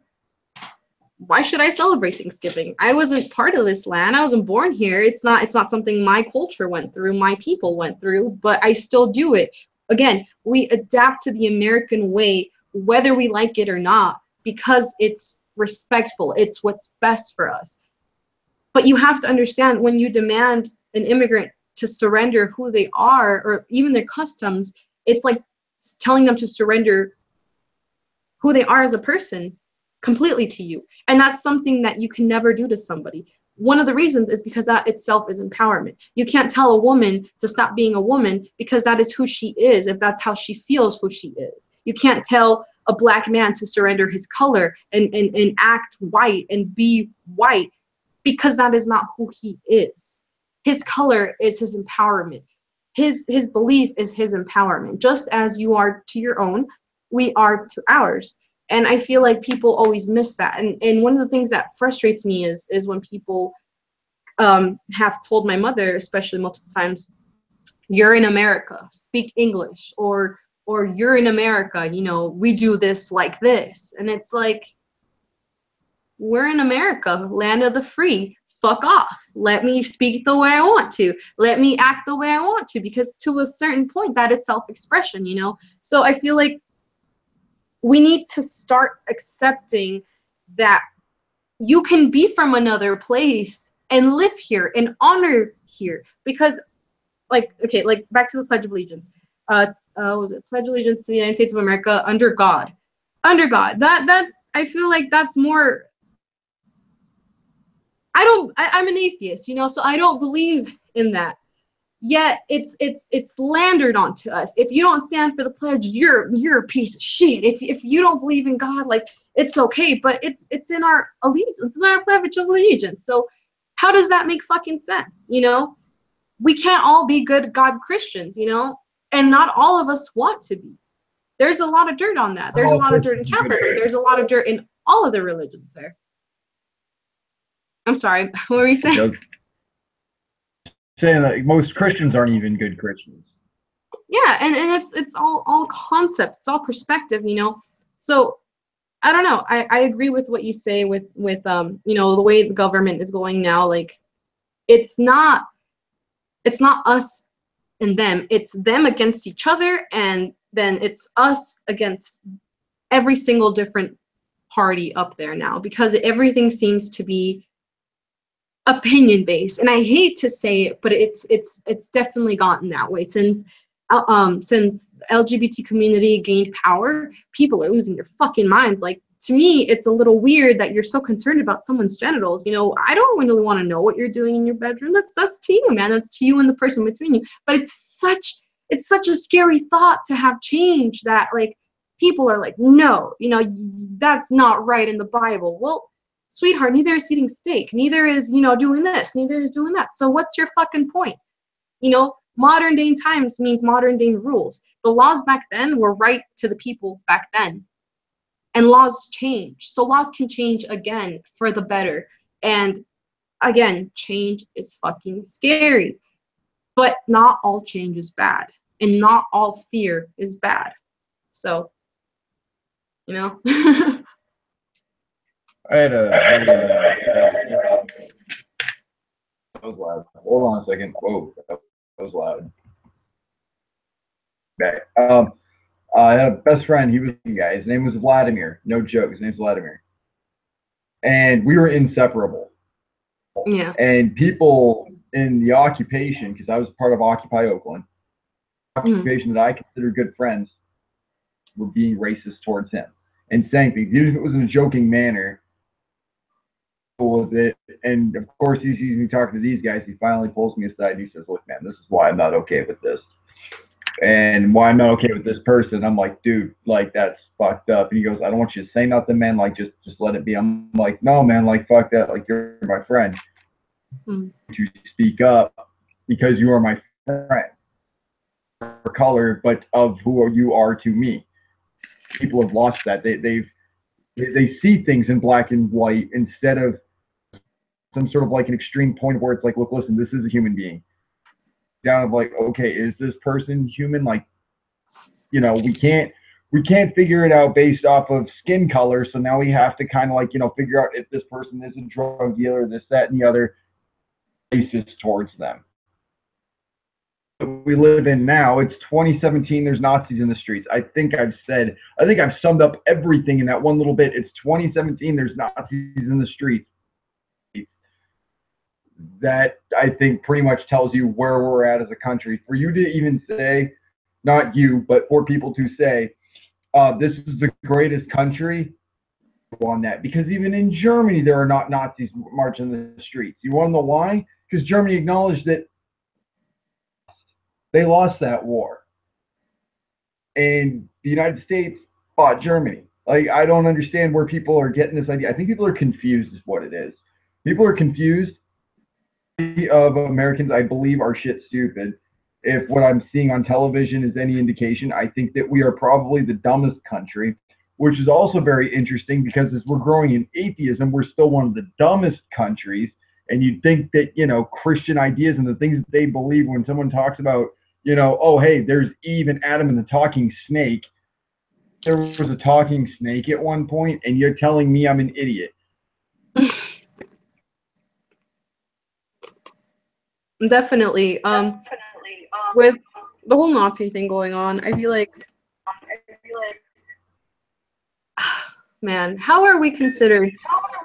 why should I celebrate Thanksgiving? I wasn't part of this land. I wasn't born here. It's not something my culture went through, my people went through, but I still do it. Again, we adapt to the American way, whether we like it or not, because it's respectful. It's what's best for us. But you have to understand, when you demand an immigrant to surrender who they are, or even their customs, it's like telling them to surrender who they are as a person completely to you. And that's something that you can never do to somebody. One of the reasons is because that itself is empowerment. You can't tell a woman to stop being a woman, because that is who she is, if that's how she feels who she is. You can't tell a black man to surrender his color and act white and be white, because that is not who he is. His color is his empowerment. His belief is his empowerment. Just as you are to your own, we are to ours. And I feel like people always miss that. And one of the things that frustrates me is when people have told my mother, especially multiple times, you're in America, speak English, or you're in America, you know, we do this like this. And it's like, we're in America, land of the free. Fuck off. Let me speak the way I want to. Let me act the way I want to, because to a certain point, that is self-expression, you know? So I feel like we need to start accepting that you can be from another place and live here and honor here. Because, like, okay, like back to the Pledge of Allegiance. Was it Pledge Allegiance to the United States of America under God? Under God. That's, I feel like that's more, I'm an atheist, you know, so I don't believe in that. Yet it's slandered onto us. If you don't stand for the pledge, you're a piece of shit. If you don't believe in God, like, it's okay, but it's in our allegiance, it's in our pledge of allegiance. So how does that make fucking sense? You know, we can't all be good God Christians, you know, and not all of us want to be. There's a lot of dirt on that. There's a lot of dirt in Catholicism. There's a lot of dirt in all of the religions there. I'm sorry, what were you saying? You know, saying that most Christians aren't even good Christians. Yeah, and it's all concept, it's all perspective, you know. So I don't know. I agree with what you say with you know, the way the government is going now. Like, it's not us and them. It's them against each other, and then it's us against every single different party up there now, because everything seems to be opinion based. And I hate to say it, but it's definitely gotten that way since LGBT community gained power. People are losing their fucking minds. Like, to me, it's a little weird that you're so concerned about someone's genitals. You know, I don't really want to know what you're doing in your bedroom. That's to you, man. That's to you and the person between you. But it's such a scary thought to have change that, like, people are like, no, you know, that's not right in the Bible. Well, sweetheart, neither is eating steak, neither is, you know, doing this, neither is doing that. So what's your fucking point? You know, modern day times means modern day rules. The laws back then were right to the people back then. And laws change. So laws can change again for the better. And again, change is fucking scary. But not all change is bad. And not all fear is bad. So, you know. That was loud. Hold on a second. Whoa, that was loud. Okay. I had a best friend. He was a guy. His name was Vladimir. No joke. His name's Vladimir. And we were inseparable. Yeah. And people in the occupation, because I was part of Occupy Oakland, occupation that I consider good friends, were being racist towards him and saying things, even if it was in a joking manner. With it, and of course he sees me talking to these guys. He finally pulls me aside and he says, "Look, man, this is why I'm not okay with this, and why I'm not okay with this person." I'm like, "Dude, like, that's fucked up." And he goes, "I don't want you to say nothing, man. Like, just let it be." I'm like, "No, man. Like, fuck that. Like, you're my friend. To speak up because you are my friend, for color, but of who you are to me." People have lost that. They see things in black and white instead of some sort of like an extreme point where it's like, look, listen, this is a human being. Down of like, okay, is this person human? Like, you know, we can't figure it out based off of skin color. So now we have to kind of like, you know, figure out if this person is a drug dealer, this, that, and the other, racist towards them. We live in now, it's 2017, there's Nazis in the streets. I think I've summed up everything in that one little bit. It's 2017, there's Nazis in the streets. That I think pretty much tells you where we're at as a country. For you to even say, not you, but for people to say, this is the greatest country, on that. Because even in Germany, there are not Nazis marching in the streets. You want to know why? Because Germany acknowledged that they lost that war. And the United States fought Germany. Like, I don't understand where people are getting this idea. I think people are confused is what it is. People are confused. Of Americans, I believe, are shit stupid. If what I'm seeing on television is any indication, I think that we are probably the dumbest country, which is also very interesting because as we're growing in atheism, we're still one of the dumbest countries. And you'd think that, you know, Christian ideas and the things that they believe, when someone talks about, you know, oh, hey, there's Eve and Adam and the talking snake. There was a talking snake at one point, and you're telling me I'm an idiot. Definitely. With the whole Nazi thing going on, I feel like, man, how are we considered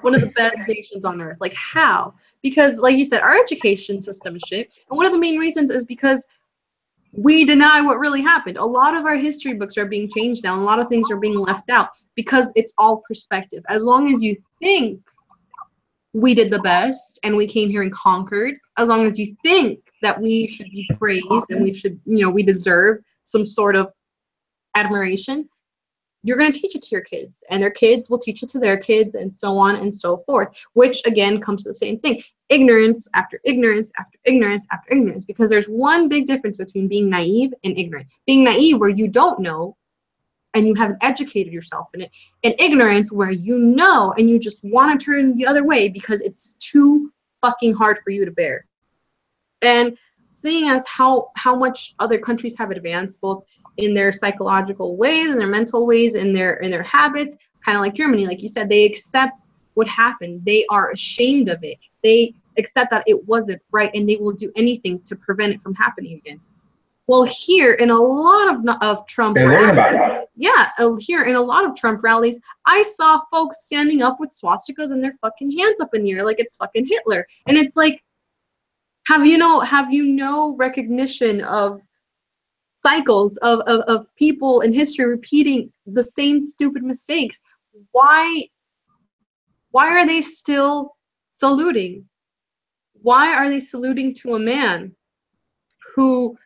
one of the best nations on earth? Like, how? Because, like you said, our education system is shit. And one of the main reasons is because we deny what really happened. A lot of our history books are being changed now. And a lot of things are being left out because it's all perspective. As long as you think we did the best and we came here and conquered, as long as you think that we should be praised and we should, you know, we deserve some sort of admiration, you're going to teach it to your kids, and their kids will teach it to their kids, and so on and so forth, which again comes to the same thing: ignorance after ignorance after ignorance after ignorance. Because there's one big difference between being naive and ignorant. Being naive, where you don't know, and you haven't educated yourself in it, and ignorance where you know and you just want to turn the other way because it's too fucking hard for you to bear. And seeing as how much other countries have advanced both in their psychological ways, in their mental ways, in their habits, kind of like Germany, like you said, they accept what happened. They are ashamed of it. They accept that it wasn't right, and they will do anything to prevent it from happening again. Well, here in a lot of Trump rallies, here in a lot of Trump rallies, I saw folks standing up with swastikas and their fucking hands up in the air like it's fucking Hitler, and it's like, have you no recognition of cycles of people in history repeating the same stupid mistakes? Why are they still saluting? Why are they saluting to a man who,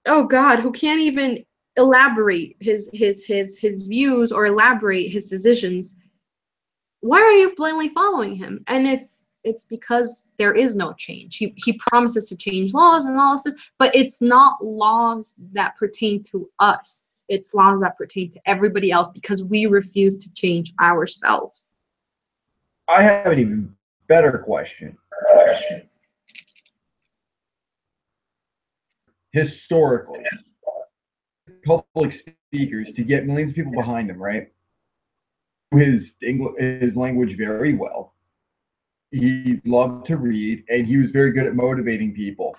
oh God, who can't even elaborate his views or elaborate his decisions? Why are you blindly following him? And it's because there is no change. He promises to change laws and all this, but it's not laws that pertain to us. It's laws that pertain to everybody else because we refuse to change ourselves. I have an even better question. Historically, public speakers, to get millions of people behind him, right? His language very well. He loved to read, and he was very good at motivating people.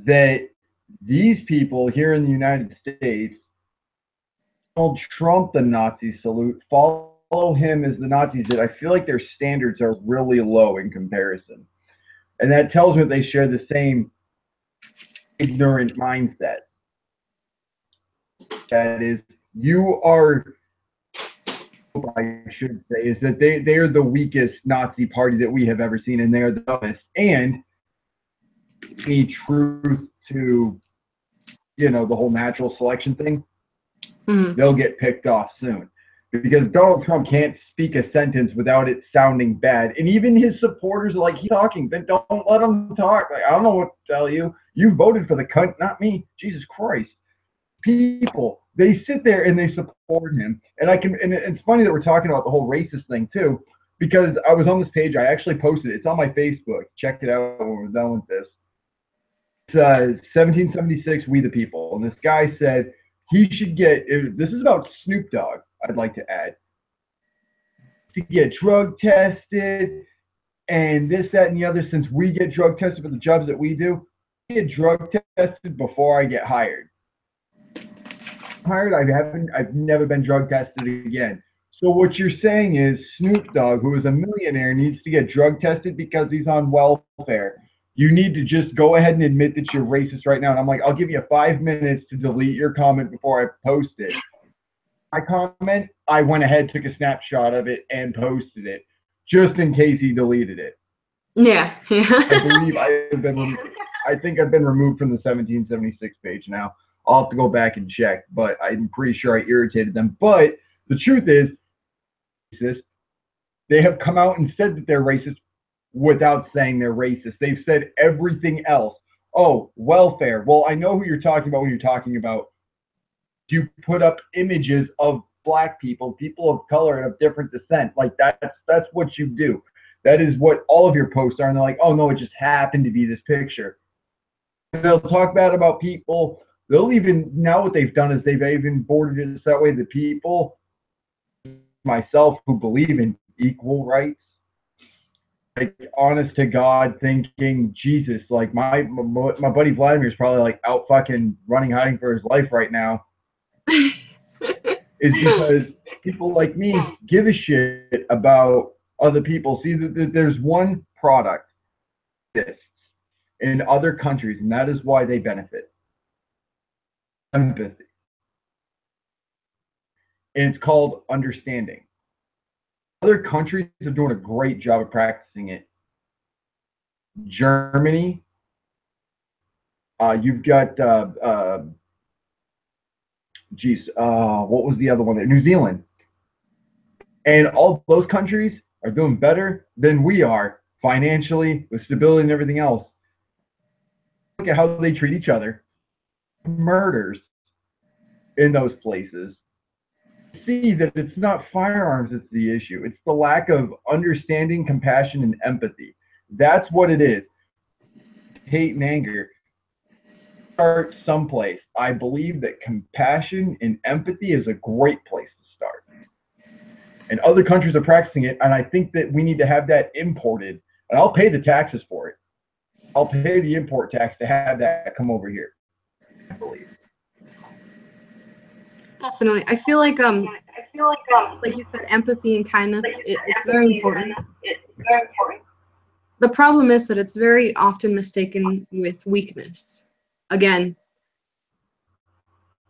That these people here in the United States, Donald Trump, the Nazi salute, follow him as the Nazis did. I feel like their standards are really low in comparison. And that tells me that they share the same ignorant mindset. That is, you are, I should say, is that they are the weakest Nazi party that we have ever seen, and they are the dumbest. And any truth to, the whole natural selection thing, they'll get picked off soon. Because Donald Trump can't speak a sentence without it sounding bad. And even his supporters are like, he's talking, then don't let him talk. Like, I don't know what to tell you. You voted for the cunt, not me. Jesus Christ. People, they sit there and they support him. And it's funny that we're talking about the whole racist thing too, because I was on this page, I actually posted it. It's on my Facebook. Check it out when we're done with this. It's 1776, We the People. And this guy said he should get, this is about Snoop Dogg, I'd like to add, to get drug tested and this, that, and the other. Since we get drug tested for the jobs that we do, I get drug tested before I get hired. I've never been drug tested again. So what you're saying is Snoop Dogg, who is a millionaire, needs to get drug tested because he's on welfare. You need to just go ahead and admit that you're racist right now. And I'm like, I'll give you 5 minutes to delete your comment before I post it. My comment, I went ahead, took a snapshot of it, and posted it, just in case he deleted it. Yeah. I believe I think I've been removed from the 1776 page now. I'll have to go back and check, but I'm pretty sure I irritated them. But the truth is, they have come out and said that they're racist without saying they're racist. They've said everything else. Oh, welfare. Well, I know who you're talking about when you're talking about. You put up images of black people, people of color and of different descent. Like that's what you do. That is what all of your posts are. And they're like, oh no, it just happened to be this picture. And they'll talk bad about people. They'll even, now what they've done is they've even bordered it that way. The people, myself, who believe in equal rights, like honest to God, thinking Jesus, like my buddy Vladimir is probably like out fucking running, hiding for his life right now. Is because people like me give a shit about other people. See, there's one product that exists in other countries, and that is why they benefit. Empathy. And it's called understanding. Other countries are doing a great job of practicing it. Germany, you've got, what was the other one there? New Zealand. And all those countries are doing better than we are financially, with stability and everything else. Look at how they treat each other. murders in those places, see that it's not firearms that's the issue. It's the lack of understanding, compassion, and empathy. That's what it is. Hate and anger start someplace. I believe that compassion and empathy is a great place to start. And other countries are practicing it, and I think that we need to have that imported. And I'll pay the taxes for it. I'll pay the import tax to have that come over here, I believe. Definitely. I feel like you said, empathy and kindness, it's very important. The problem is that it's very often mistaken with weakness. Again,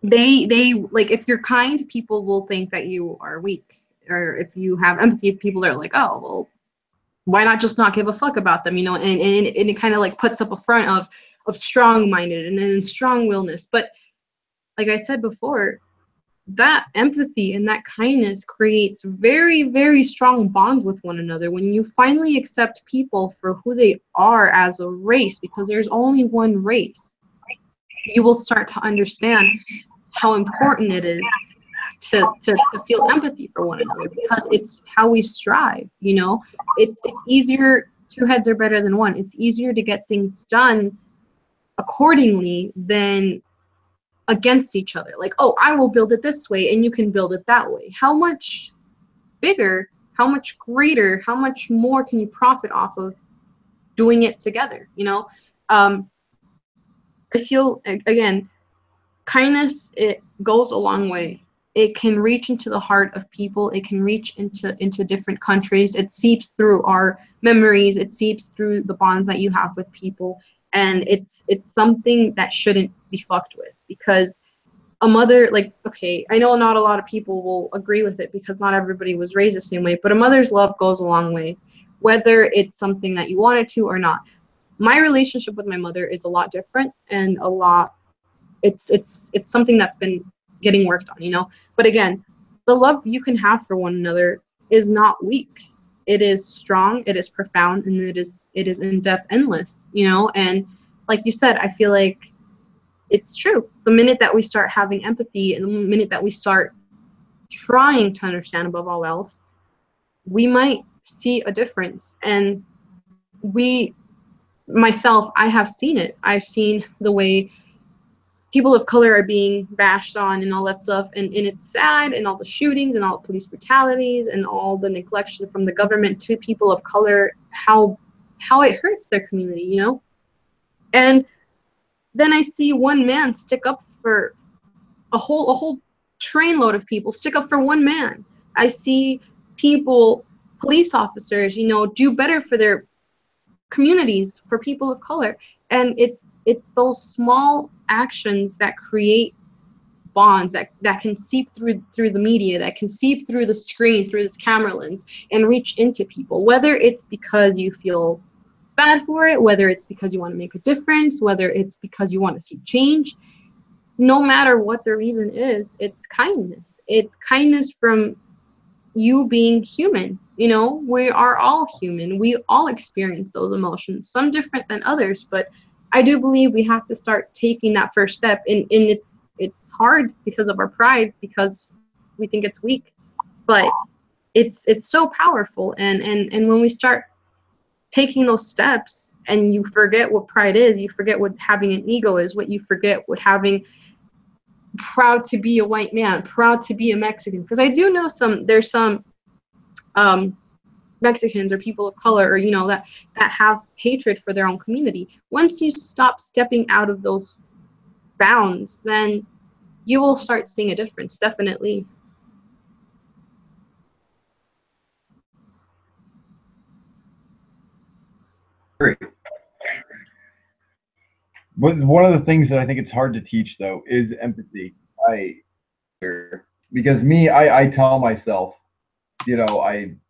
they like, if you're kind, people will think that you are weak. Or if you have empathy, people are like, oh, well, why not just not give a fuck about them, you know? And it kind of like puts up a front of strong-minded and then strong-willedness. But like I said before, that empathy and that kindness creates very, very strong bonds with one another. When you finally accept people for who they are as a race, because there's only one race, you will start to understand how important it is to feel empathy for one another, because it's how we strive, you know? It's easier, two heads are better than one. It's easier to get things done accordingly than against each other. Like, oh, I will build it this way and you can build it that way. How much bigger, how much greater, how much more can you profit off of doing it together, you know? I feel, again, kindness, it goes a long way. It can reach into the heart of people. It can reach into different countries. It seeps through our memories. It seeps through the bonds that you have with people. And it's something that shouldn't be fucked with, because a mother, like, okay, I know not a lot of people will agree with it because not everybody was raised the same way, but a mother's love goes a long way, whether it's something that you wanted to or not. My relationship with my mother is a lot different, and a lot, it's something that's been getting worked on, you know? But again, the love you can have for one another is not weak. It is strong, it is profound, and it is in-depth, endless, you know? And like you said, I feel like it's true. The minute that we start having empathy, and the minute that we start trying to understand above all else, we might see a difference. And myself, I have seen it. I've seen the way people of color are being bashed on and all that stuff, and it's sad, and all the shootings and all the police brutalities and all the neglection from the government to people of color, how it hurts their community, you know? And then I see one man stick up for a whole trainload of people, stick up for one man. I see people, police officers, you know, do better for their communities, for people of color. And it's those small actions that create bonds that can seep through the media, that can seep through the screen, through this camera lens, and reach into people, whether it's because you feel bad for it, whether it's because you want to make a difference, whether it's because you want to see change. No matter what the reason is, it's kindness. It's kindness from you being human. You know, we are all human. We all experience those emotions, some different than others, but I do believe we have to start taking that first step. And it's hard because of our pride, because we think it's weak, but it's so powerful. And when we start taking those steps, and you forget what pride is, you forget what having an ego is, what you forget what having proud to be a white man, proud to be a Mexican. Because I do know there's some Mexicans or people of color, or, you know, that have hatred for their own community. Once you stop stepping out of those bounds, then you will start seeing a difference, definitely. Great. But one of the things that I think it's hard to teach, though, is empathy. Because I tell myself, you know,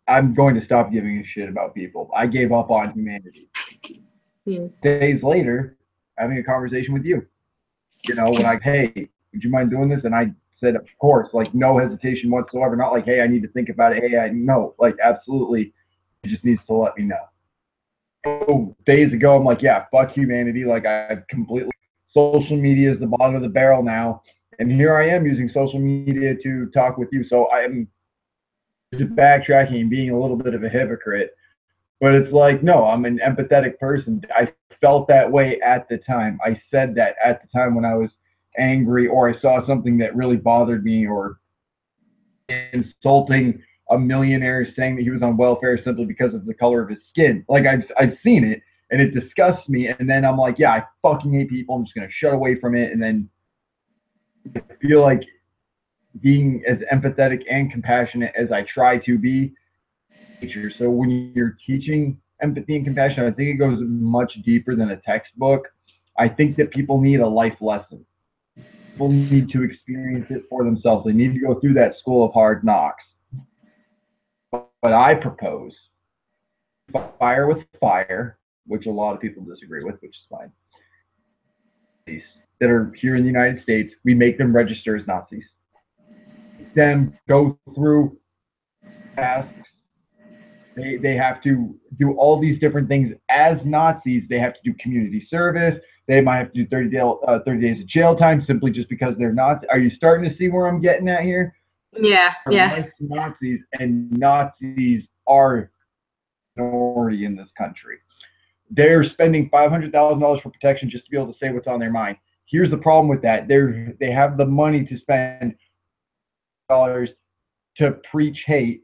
I'm going to stop giving a shit about people. I gave up on humanity. Yeah. Days later, having a conversation with you, you know, when hey, would you mind doing this? And I said, of course, like, no hesitation whatsoever. Not like, hey, I need to think about it. Hey, no, like, absolutely. It just needs to let me know. So days ago, I'm like, yeah, fuck humanity. Like, I completely social media is the bottom of the barrel now, and here I am using social media to talk with you. So I am backtracking and being a little bit of a hypocrite. But it's like, no, I'm an empathetic person. I felt that way at the time. I said that at the time when I was angry or I saw something that really bothered me, or insulting a millionaire saying that he was on welfare simply because of the color of his skin. Like, I've seen it and it disgusts me. And then I'm like, yeah, I fucking hate people. I'm just going to shut away from it. And then I feel like being as empathetic and compassionate as I try to be. So when you're teaching empathy and compassion, I think it goes much deeper than a textbook. I think that people need a life lesson. People need to experience it for themselves. They need to go through that school of hard knocks. But I propose fire with fire, which a lot of people disagree with, which is fine. That are here in the United States, we make them register as Nazis. Them go through tasks. They have to do all these different things as Nazis. They have to do community service. They might have to do 30 days of jail time simply just because they're Nazis. Are you starting to see where I'm getting at here? Yeah, yeah. Nazis, and Nazis are a minority in this country. They're spending $500,000 for protection just to be able to say what's on their mind. Here's the problem with that. They have the money to spend dollars to preach hate,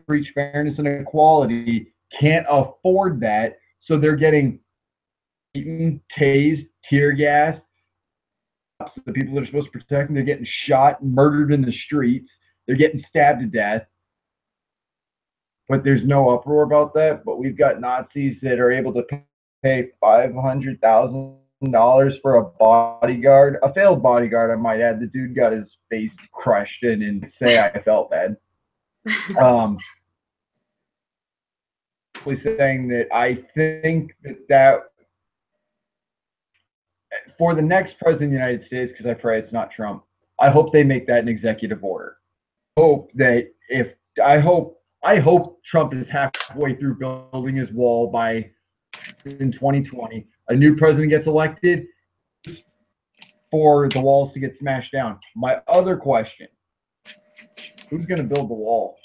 preach fairness and equality, can't afford that, so they're getting beaten, tased, tear gas. The people that are supposed to protect them, they're getting shot, murdered in the streets. They're getting stabbed to death. But there's no uproar about that. But we've got Nazis that are able to pay $500,000 for a bodyguard, a failed bodyguard, I might add. The dude got his face crushed in, and say I felt bad. Saying that I think that for the next president of the United States, because I pray it's not Trump, I hope they make that an executive order. I hope Trump is halfway through building his wall by in 2020. A new president gets elected for the walls to get smashed down. My other question: who's going to build the wall?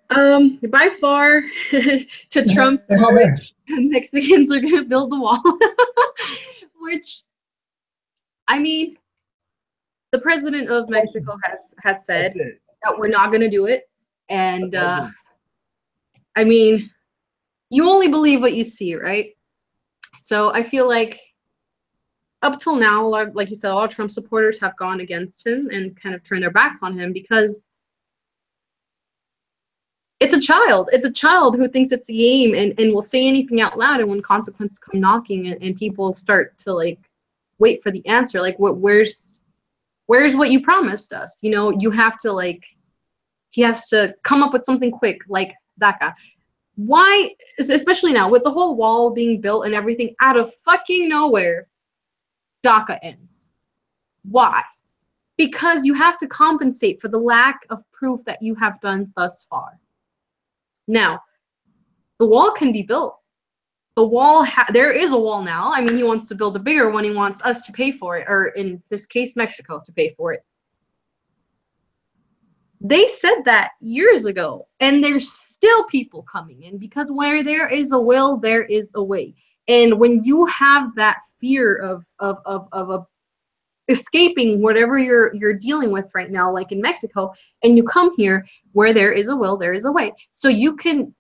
By far, to Trump's knowledge, Mexicans are going to build the wall. Which, I mean, the president of Mexico has said that we're not going to do it. And, I mean, you only believe what you see, right? So I feel like up till now, like you said, a lot of Trump supporters have gone against him and kind of turned their backs on him because it's a child. It's a child who thinks it's a game and will say anything out loud. And when consequences come knocking and people start to like wait for the answer, like where's what you promised us? You know, you have to he has to come up with something quick, like DACA. Why, especially now with the whole wall being built and everything out of fucking nowhere, DACA ends. Why? Because you have to compensate for the lack of proof that you have done thus far. Now, the wall can be built. The wall, there is a wall now. I mean, he wants to build a bigger one. He wants us to pay for it, or in this case, Mexico to pay for it. They said that years ago, and there's still people coming in because where there is a will, there is a way. And when you have that fear of escaping whatever you're dealing with right now, like in Mexico, and you come here, where there is a will, there is a way. So you can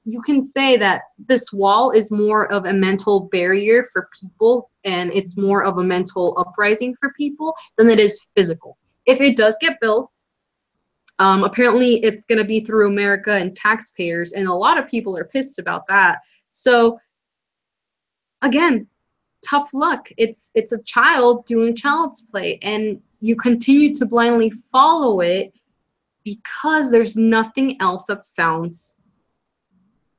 say that this wall is more of a mental barrier for people, and it's more of a mental uprising for people than it is physical. If it does get built, apparently it's going to be through America and taxpayers, and a lot of people are pissed about that. So again, tough luck. It's a child doing child's play, and you continue to blindly follow it because there's nothing else that sounds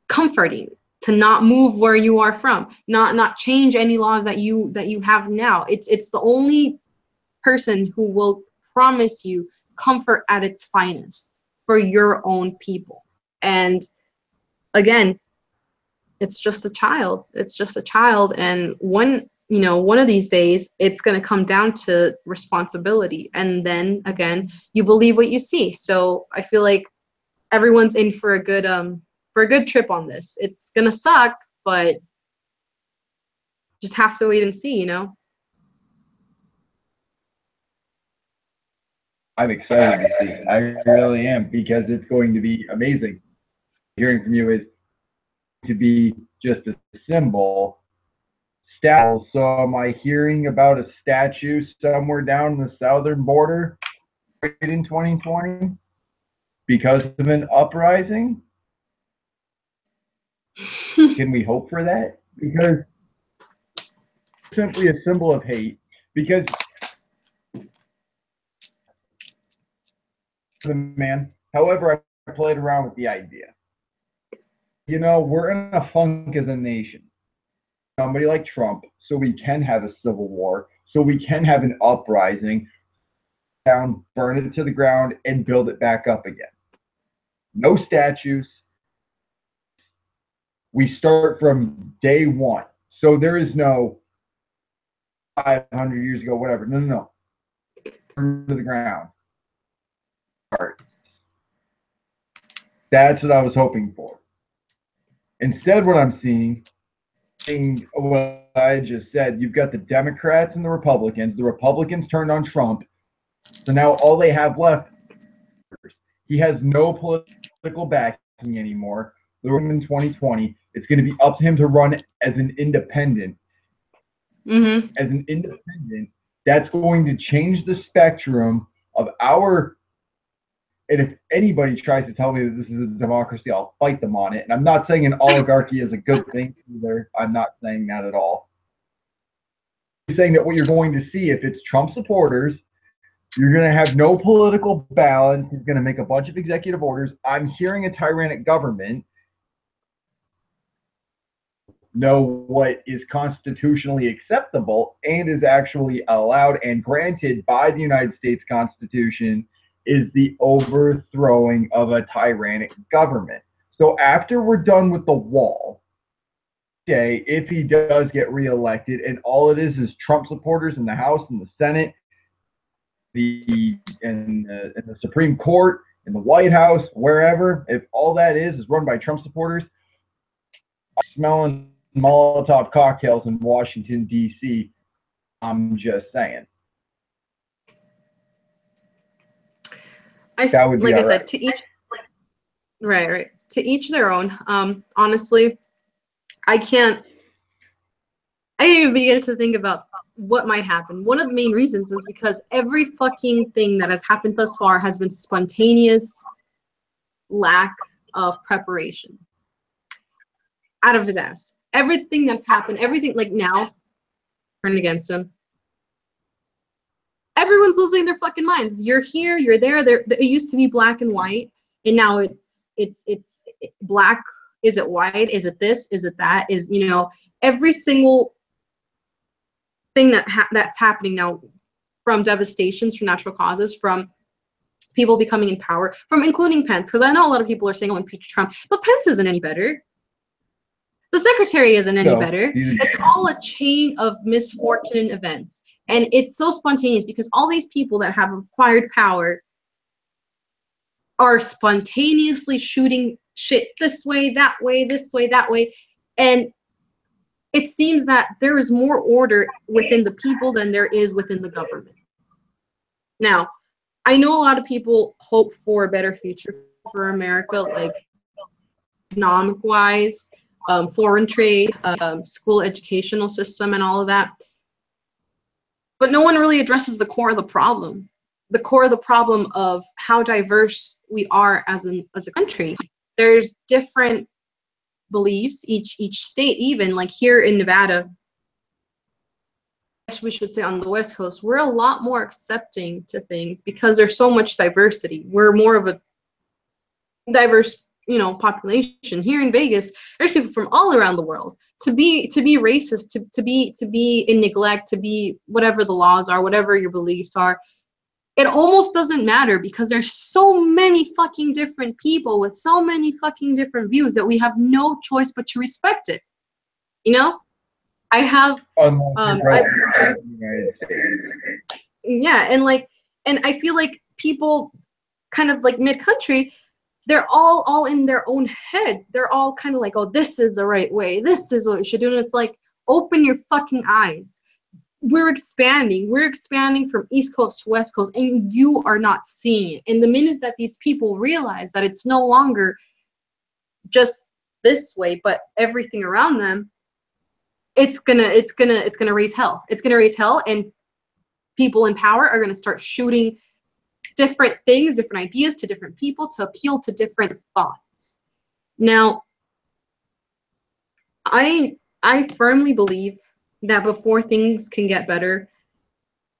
comforting. To not move where you are from, not change any laws that you have now. It's the only person who will promise you comfort at its finest for your own people. And again, it's just a child. It's just a child. And one of these days, it's going to come down to responsibility. And then again, you believe what you see. So I feel like everyone's in for a good trip on this. It's going to suck, but just have to wait and see. I'm excited to see. I really am, because it's going to be amazing. Hearing from you is to be just a symbol. So am I hearing about a statue somewhere down the southern border in 2020 because of an uprising? Can we hope for that? Because it's simply a symbol of hate. Because the man, however, I played around with the idea. We're in a funk as a nation. Somebody like Trump, so we can have a civil war, so we can have an uprising, down, burn it to the ground, and build it back up again. No statues. We start from day one. So there is no 500 years ago, whatever. No. Burn to the ground. That's what I was hoping for. Instead, what I'm seeing what I just said, you've got the Democrats and the Republicans. The Republicans turned on Trump. So now all they have left, he has no political backing anymore. In 2020, it's going to be up to him to run as an independent. Mm-hmm. As an independent, that's going to change the spectrum of our. And if anybody tries to tell me that this is a democracy, I'll fight them on it. And I'm not saying an oligarchy is a good thing either. I'm not saying that at all. I'm saying that what you're going to see, if it's Trump supporters, you're going to have no political balance. He's going to make a bunch of executive orders. I'm hearing a tyrannic government know what is constitutionally acceptable and is actually allowed and granted by the United States Constitution is the overthrowing of a tyrannic government. So after we're done with the wall, okay, if he does get reelected and all it is Trump supporters in the House and the Senate, in the Supreme Court, in the White House, wherever, if all that is run by Trump supporters, I'm smelling Molotov cocktails in Washington, D.C. I'm just saying. That would be like I right. said, to each, right. To each their own. Honestly, I didn't even begin to think about what might happen. One of the main reasons is because every fucking thing that has happened thus far has been spontaneous lack of preparation. Out of his ass. Everything that's happened, everything like now, turned against him. Everyone's losing their fucking minds. You're here, you're there. It used to be black and white, and now it's black. Is it white? Is it this? Is it that? Is every single thing that's happening now, from devastations, from natural causes, from people becoming in power, from including Pence, because I know a lot of people are saying, "Oh, impeach Trump," but Pence isn't any better. The secretary isn't any better. It's all a chain of misfortune and events. And it's so spontaneous because all these people that have acquired power are spontaneously shooting shit this way, that way, this way, that way. And it seems that there is more order within the people than there is within the government. Now, I know a lot of people hope for a better future for America, like economic-wise, foreign trade, school educational system, and all of that. But no one really addresses the core of the problem. The core of the problem of how diverse we are as a country. There's different beliefs, each state, even like here in Nevada, I guess we should say on the West Coast, we're a lot more accepting to things because there's so much diversity. We're more of a diverse population. Here in Vegas, there's people from all around the world. To be racist, to be in neglect, to be whatever the laws are, whatever your beliefs are, it almost doesn't matter because there's so many fucking different people with so many fucking different views that we have no choice but to respect it. You know, I have, United States. yeah, and like, and I feel like people kind of like mid-country, they're all in their own heads. They're all kind of like, oh, this is the right way. This is what we should do. And it's like, open your fucking eyes. We're expanding. We're expanding from East Coast to West Coast, and you are not seeing it. And the minute that these people realize that it's no longer just this way, but everything around them, it's gonna raise hell. It's gonna raise hell, and people in power are gonna start shooting different things, different ideas to different people to appeal to different thoughts. Now, I firmly believe that before things can get better,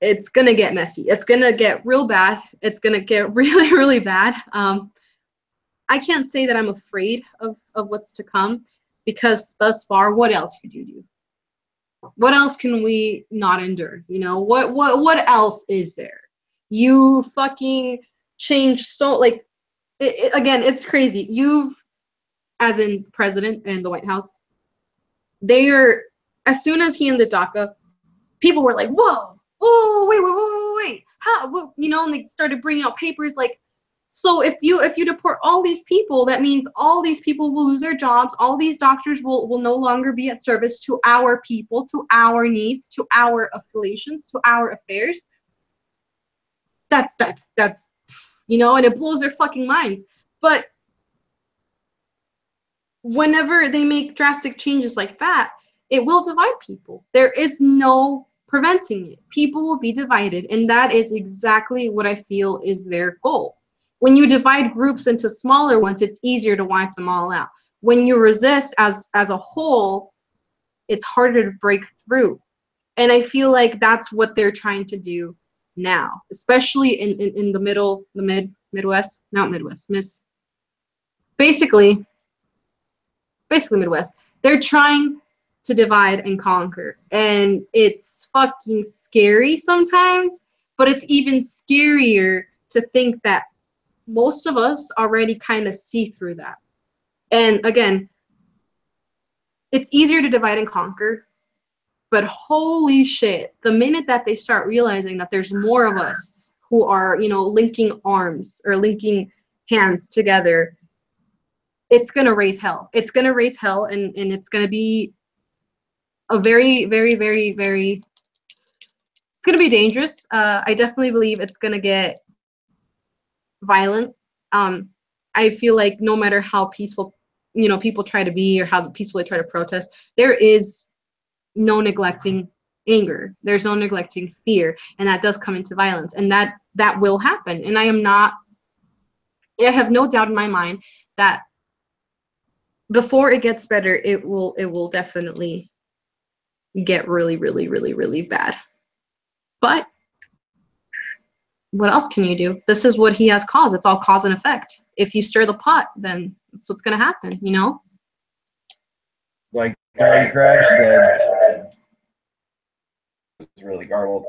it's gonna get messy. It's gonna get real bad. It's gonna get really, really bad. I can't say that I'm afraid of what's to come, because thus far, what else could you do? What else can we not endure? You know, what else is there? You fucking changed so, like, again, it's crazy. You've, as in president and the White House, they are, as soon as he ended DACA, people were like, whoa, oh, wait, how, well, you know, and they started bringing out papers like, so if you deport all these people, that means all these people will lose their jobs. All these doctors will no longer be at service to our people, to our needs, to our affiliations, to our affairs. That's, you know, and it blows their fucking minds. But whenever they make drastic changes like that, it will divide people. There is no preventing it. People will be divided, and that is exactly what I feel is their goal. When you divide groups into smaller ones, it's easier to wipe them all out. When you resist as a whole, it's harder to break through. And I feel like that's what they're trying to do now, especially in the Midwest, not Midwest, basically Midwest. They're trying to divide and conquer, and it's fucking scary sometimes, but it's even scarier to think that most of us already kind of see through that. And again, it's easier to divide and conquer, but holy shit, the minute that they start realizing that there's more of us who are, you know, linking arms or linking hands together, it's going to raise hell. It's going to raise hell, and it's going to be a very, very, very, very, it's going to be dangerous. I definitely believe it's going to get violent. I feel like no matter how peaceful, you know, people try to be or how peaceful they try to protest, there is no neglecting anger. There's no neglecting fear, and that does come into violence, and that will happen. And I have no doubt in my mind that before it gets better, it will definitely get really, really, really, really bad. But what else can you do? This is what he has caused. It's all cause and effect. If you stir the pot, then that's what's going to happen, you know? Like Darby Crash said, it's really garbled.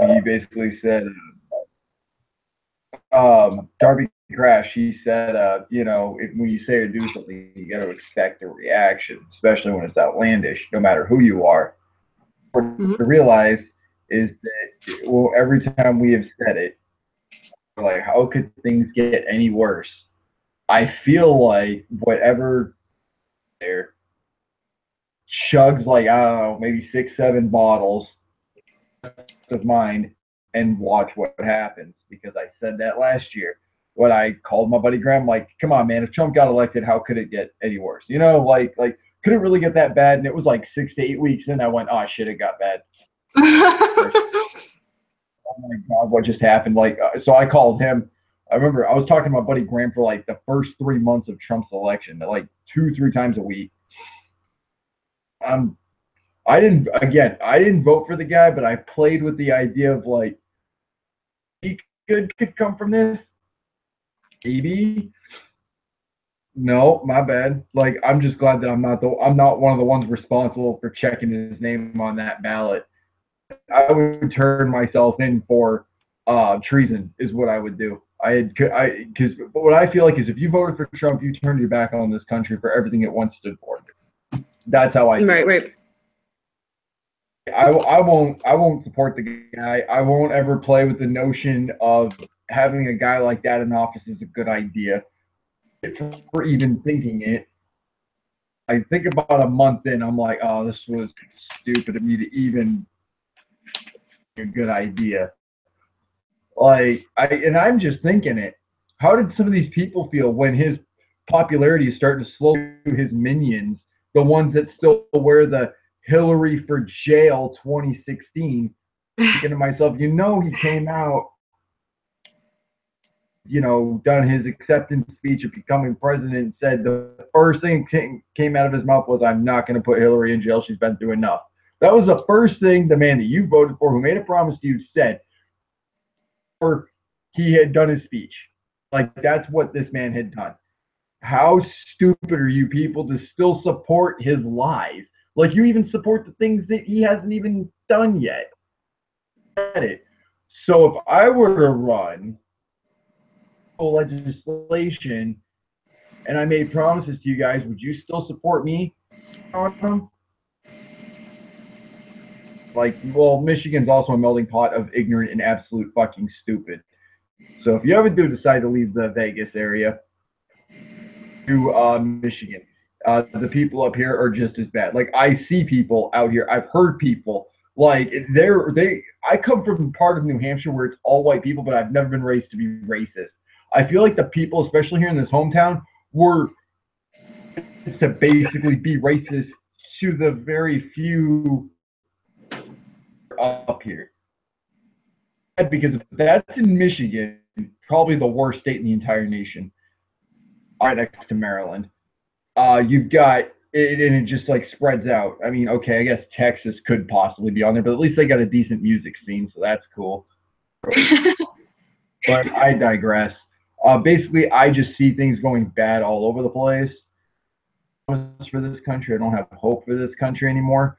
He basically said, Darby Crash, he said, you know, when you say or do something, you got to expect a reaction, especially when it's outlandish, no matter who you are. What to realize is that, well, every time we have said it, like, how could things get any worse? I feel like whatever there chugs, like, I don't know, maybe 6, 7 bottles of mine and watch what happens, because I said that last year when I called my buddy Graham, like, come on, man, if Trump got elected, how could it get any worse? You know, like could it really get that bad? And it was like 6 to 8 weeks, and I went, oh shit, it got bad. Oh my God, what just happened? Like, so I called him. I remember I was talking to my buddy Graham for like the first 3 months of Trump's election, like 2-3 times a week. I didn't vote for the guy, but I played with the idea of like, he could come from this. Maybe. No, my bad. Like, I'm just glad that I'm not one of the ones responsible for checking his name on that ballot. I would turn myself in for treason is what I would do. Because what I feel like is if you voted for Trump, you turned your back on this country for everything it once stood for. That's how I feel. Right. I won't support the guy. I won't ever play with the notion of having a guy like that in office is a good idea. For even thinking it, I think about a month in, I'm like, oh, this was stupid of me to even a good idea. I'm just thinking it. How did some of these people feel when his popularity is starting to slow his minions, the ones that still wear the Hillary for jail 2016? Thinking to myself, he came out, done his acceptance speech of becoming president, and said the first thing came out of his mouth was, I'm not going to put Hillary in jail. She's been through enough. That was the first thing the man that you voted for, who made a promise to you, said. Or he had done his speech. Like, that's what this man had done. How stupid are you people to still support his lies? Like, you even support the things that he hasn't even done yet. So if I were to run legislation and I made promises to you guys, would you still support me on them? Like, well, Michigan's also a melting pot of ignorant and absolute fucking stupid. So if you ever do decide to leave the Vegas area to Michigan, the people up here are just as bad. Like, I see people out here. I've heard people like I come from part of New Hampshire where it's all white people, but I've never been raised to be racist. I feel like the people, especially here in this hometown, were to basically be racist to the very few up here. Because if that's in Michigan, probably the worst state in the entire nation, right next to Maryland. You've got it, and it just like spreads out. I mean, okay, I guess Texas could possibly be on there, but at least they got a decent music scene, so that's cool. But I digress. Basically, I just see things going bad all over the place. For this country, I don't have hope for this country anymore.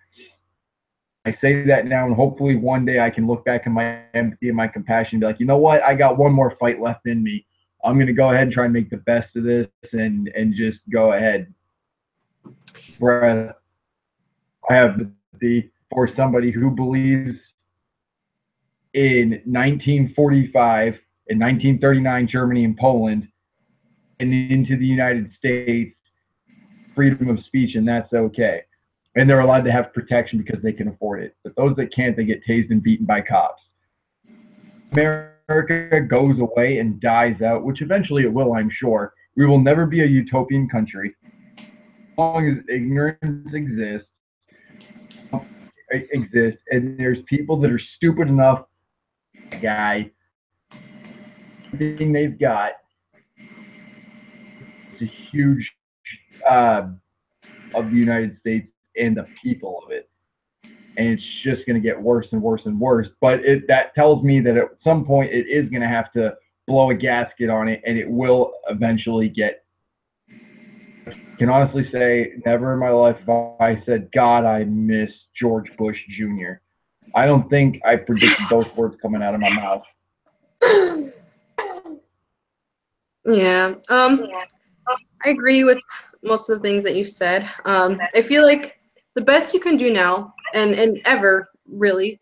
I say that now, and hopefully one day I can look back in my empathy and my compassion and be like, you know what? I got one more fight left in me. I'm going to go ahead and try and make the best of this and just go ahead. Breath. I have empathy for somebody who believes in 1945, in 1939, Germany and Poland, and into the United States, freedom of speech, and that's okay. And they're allowed to have protection because they can afford it. But those that can't, they get tased and beaten by cops. America goes away and dies out, which eventually it will, I'm sure. We will never be a utopian country. As long as ignorance exists, and there's people that are stupid enough, guy, everything they've got, it's a huge of the United States and the people of it. And it's just going to get worse and worse and worse. But that tells me that at some point it is going to have to blow a gasket on it, and it will eventually get. I can honestly say never in my life have I said, God, I miss George Bush Jr. I don't think I predicted those words coming out of my mouth. Yeah. I agree with most of the things that you said. I feel like the best you can do now and ever really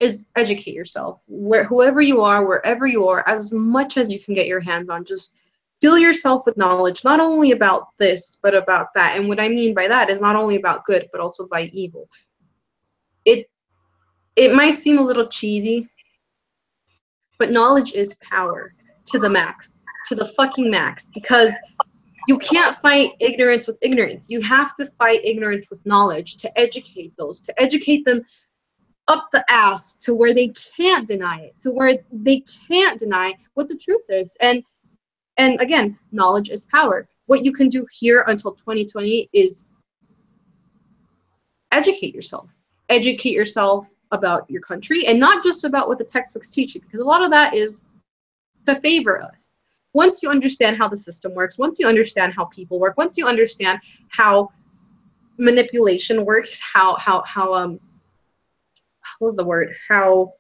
is educate yourself. Whoever you are, wherever you are, as much as you can get your hands on, just fill yourself with knowledge, not only about this, but about that. And what I mean by that is not only about good, but also by evil. It might seem a little cheesy, but knowledge is power to the max, to the fucking max, because you can't fight ignorance with ignorance. You have to fight ignorance with knowledge to educate them up the ass to where they can't deny it, to where they can't deny what the truth is. And again, knowledge is power. What you can do here until 2020 is educate yourself. Educate yourself about your country, and not just about what the textbooks teach you, because a lot of that is to favor us. Once you understand how the system works, once you understand how people work, once you understand how manipulation works, how what was the word? How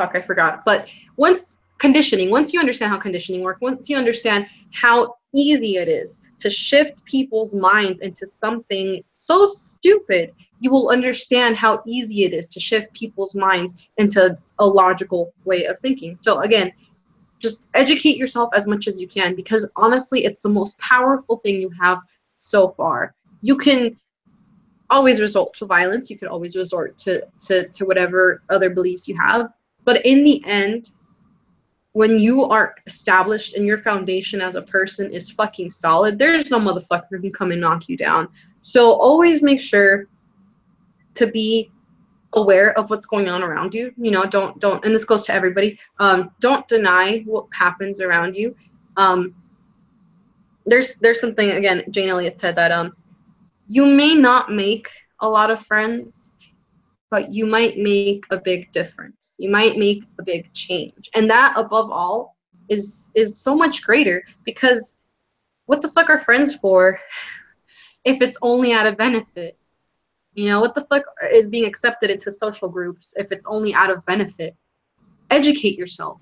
fuck, I forgot. But once you understand how conditioning works, once you understand how easy it is to shift people's minds into something so stupid, you will understand how easy it is to shift people's minds into a logical way of thinking. So again, just educate yourself as much as you can, because honestly, it's the most powerful thing you have so far. You can always resort to violence. You could always resort to whatever other beliefs you have. But in the end, when you are established and your foundation as a person is fucking solid, there's no motherfucker who can come and knock you down. So always make sure to be aware of what's going on around you. You know, don't, and this goes to everybody, don't deny what happens around you. There's something, again, Jane Elliott said that you may not make a lot of friends, but you might make a big difference. You might make a big change. And that, above all, is so much greater, because what the fuck are friends for if it's only out of benefit? You know, what the fuck is being accepted into social groups if it's only out of benefit? Educate yourself.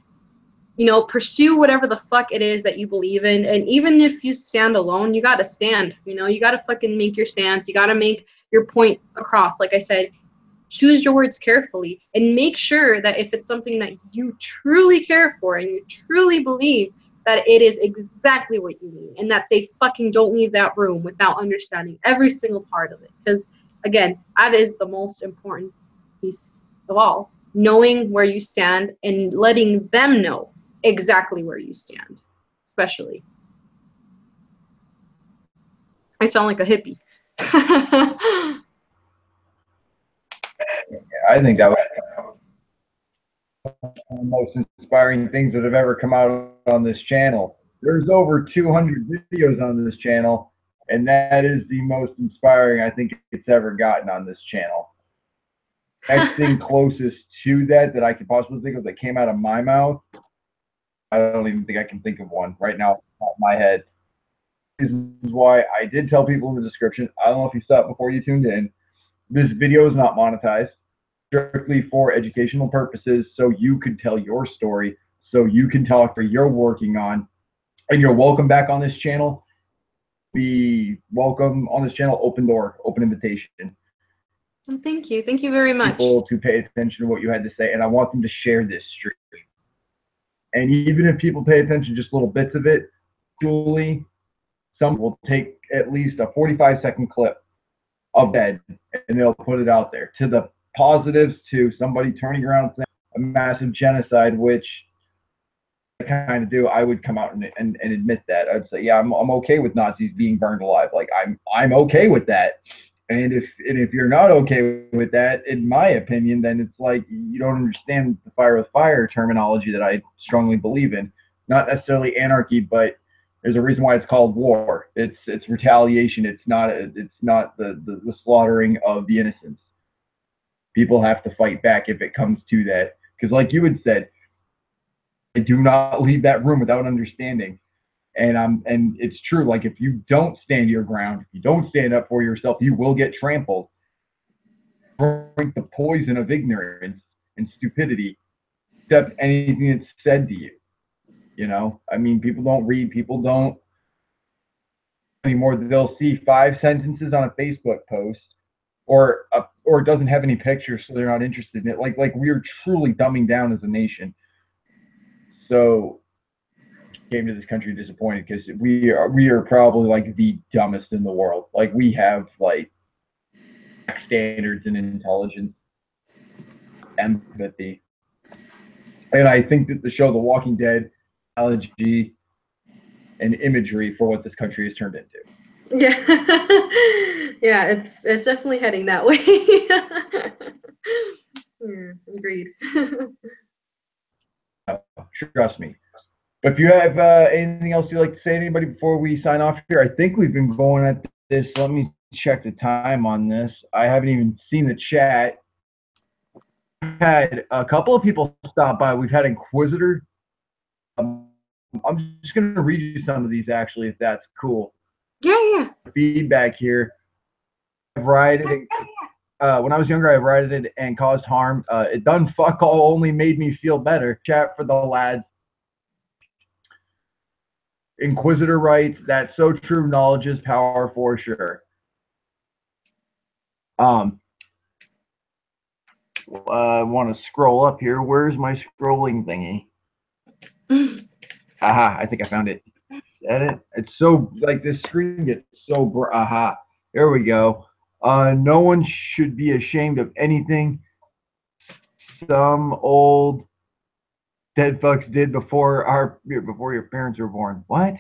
You know, pursue whatever the fuck it is that you believe in. And even if you stand alone, you gotta stand. You know, you gotta fucking make your stance. You gotta make your point across. Like I said, choose your words carefully and make sure that if it's something that you truly care for and you truly believe, that it is exactly what you mean, and that they fucking don't leave that room without understanding every single part of it. Because again, that is the most important piece of all, knowing where you stand and letting them know exactly where you stand. Especially, I sound like a hippie. I think that was one of the most inspiring things that have ever come out on this channel. There's over 200 videos on this channel, and that is the most inspiring I think it's ever gotten on this channel. Next thing closest to that I could possibly think of that came out of my mouth, I don't even think I can think of one right now off my head. This is why I did tell people in the description, I don't know if you saw it before you tuned in, this video is not monetized, strictly for educational purposes, so you can tell your story, so you can talk what you're working on, and you're welcome back on this channel. Be welcome on this channel, open door, open invitation. Well, thank you very much. People to pay attention to what you had to say, and I want them to share this stream. And even if people pay attention just little bits of it, Julie, some will take at least a 45-second clip of that, and they'll put it out there. To the positives, to somebody turning around saying a massive genocide, which I kind of do, I would come out and admit that. I'd say, yeah, I'm okay with Nazis being burned alive. Like I'm okay with that. And if you're not okay with that, in my opinion, then it's like you don't understand the fire with fire terminology that I strongly believe in. Not necessarily anarchy, but there's a reason why it's called war. It's retaliation. It's not the slaughtering of the innocents. People have to fight back if it comes to that. Because like you had said, I do not leave that room without understanding. And it's true. Like if you don't stand your ground, if you don't stand up for yourself, you will get trampled. Drink the poison of ignorance and stupidity, accept anything that's said to you. You know, I mean, people don't read, people don't anymore. They'll see 5 sentences on a Facebook post, or it doesn't have any pictures, so they're not interested in it. Like we are truly dumbing down as a nation. So came to this country disappointed because we are probably like the dumbest in the world. Like we have like standards in intelligence, empathy, and I think that the show The Walking Dead analogy and imagery for what this country has turned into. Yeah, yeah, it's definitely heading that way. Yeah, agreed. Trust me. But if you have anything else you'd like to say to anybody before we sign off here, I think we've been going at this. Let me check the time on this. I haven't even seen the chat. We've had a couple of people stop by. We've had Inquisitor. I'm just going to read you some of these, actually, if that's cool. Yeah. Feedback here. Variety. when I was younger, I rioted and caused harm. It done fuck all, only made me feel better. Chat for the lads. Inquisitor writes, that's so true. Knowledge is power for sure. I want to scroll up here. Where's my scrolling thingy? Aha, I think I found it. Is that it? It's so, like, this screen gets so bright. Aha, there we go. No one should be ashamed of anything some old dead fucks did before your parents were born. What?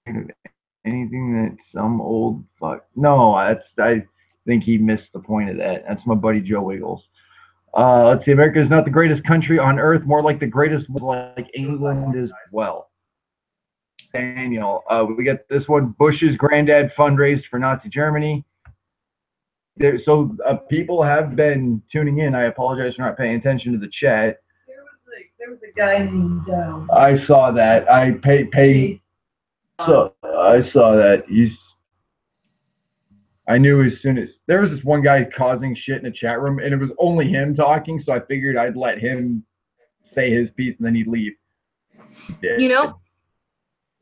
Anything that some old fuck? No, I think he missed the point of that. That's my buddy Joe Wiggles. Let's see. America is not the greatest country on earth, more like the greatest, like England as well. Daniel, we got this one. Bush's granddad fundraised for Nazi Germany. So people have been tuning in. I apologize for not paying attention to the chat. There was a guy named. I saw that. I pay. So I saw that. I knew as soon as there was this one guy causing shit in the chat room, and it was only him talking. So I figured I'd let him say his piece, and then he'd leave. You know,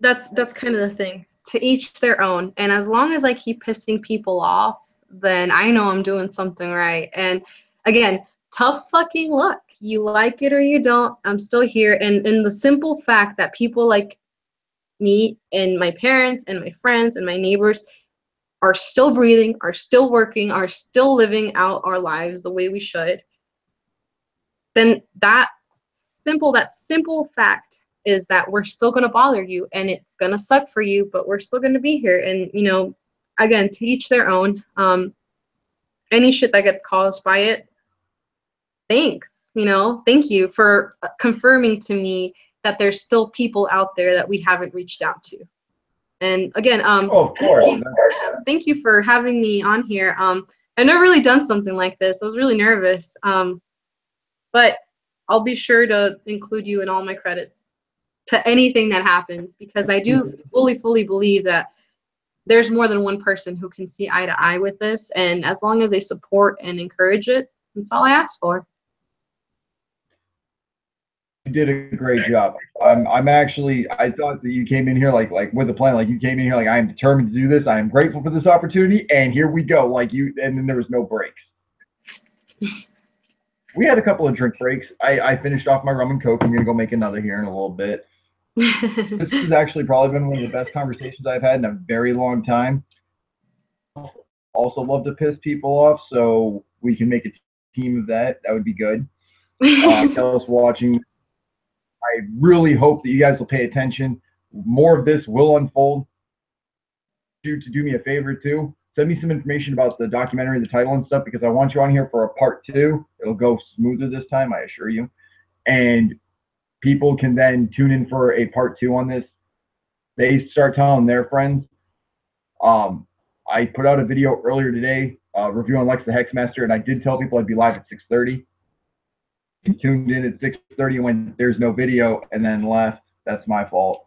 that's kind of the thing. To each their own. And as long as I keep pissing people off, then I know I'm doing something right. And again, tough fucking luck. You like it or you don't. I'm still here. And the simple fact that people like me and my parents and my friends and my neighbors are still breathing, are still working, are still living out our lives the way we should, then that simple fact is that we're still going to bother you, and it's going to suck for you, but we're still going to be here. And, you know, again, to each their own. Any shit that gets caused by it, thanks, you know, thank you for confirming to me that there's still people out there that we haven't reached out to. And again, of course. Thank you for having me on here. I've never really done something like this. I was really nervous. But I'll be sure to include you in all my credits to anything that happens, because I do fully believe that there's more than one person who can see eye to eye with this. And as long as they support and encourage it, that's all I ask for. You did a great job. I'm actually, I thought that you came in here like with a plan. Like you came in here like, I am determined to do this. I am grateful for this opportunity, and here we go. Like you, and then there was no breaks. We had a couple of drink breaks. I finished off my rum and coke. I'm gonna go make another here in a little bit. This has actually probably been one of the best conversations I've had in a very long time. Also love to piss people off, so we can make a team of that. That would be good. Tell us watching. I really hope that you guys will pay attention. More of this will unfold. To do me a favor too, send me some information about the documentary, the title and stuff, because I want you on here for a part 2. It'll go smoother this time, I assure you. And people can then tune in for a part 2 on this. They start telling their friends. I put out a video earlier today reviewing Lex the Hexmaster, and I did tell people I'd be live at 6:30. Tuned in at 6:30 when there's no video and then left. That's my fault.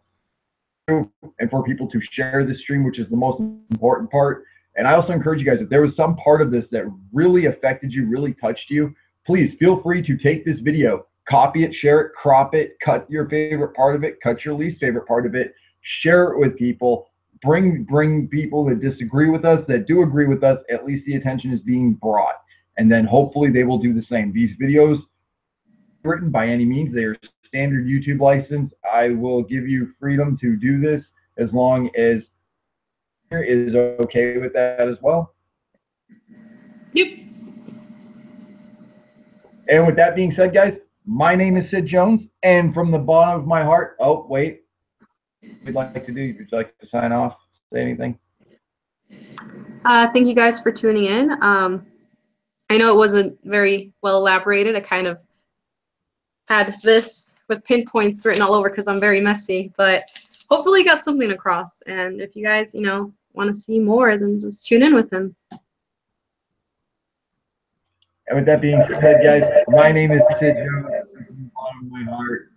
And for people to share this stream, which is the most important part. And I also encourage you guys, if there was some part of this that really affected you, really touched you, please feel free to take this video, copy it, share it, crop it, cut your favorite part of it, cut your least favorite part of it, share it with people, bring people that disagree with us, that do agree with us. At least the attention is being brought. And then hopefully they will do the same. These videos, written by any means, they are standard YouTube license. I will give you freedom to do this as long as is okay with that as well. Yep. And with that being said, guys, my name is Sid Jones, and from the bottom of my heart, oh wait, would you like to sign off? Say anything? Thank you guys for tuning in. I know it wasn't very well elaborated. I kind of had this with pinpoints written all over because I'm very messy, but hopefully you got something across. And if you guys, you know, want to see more, then just tune in with him. And with that being said, guys, my name is Sid Jones. From the bottom of my heart,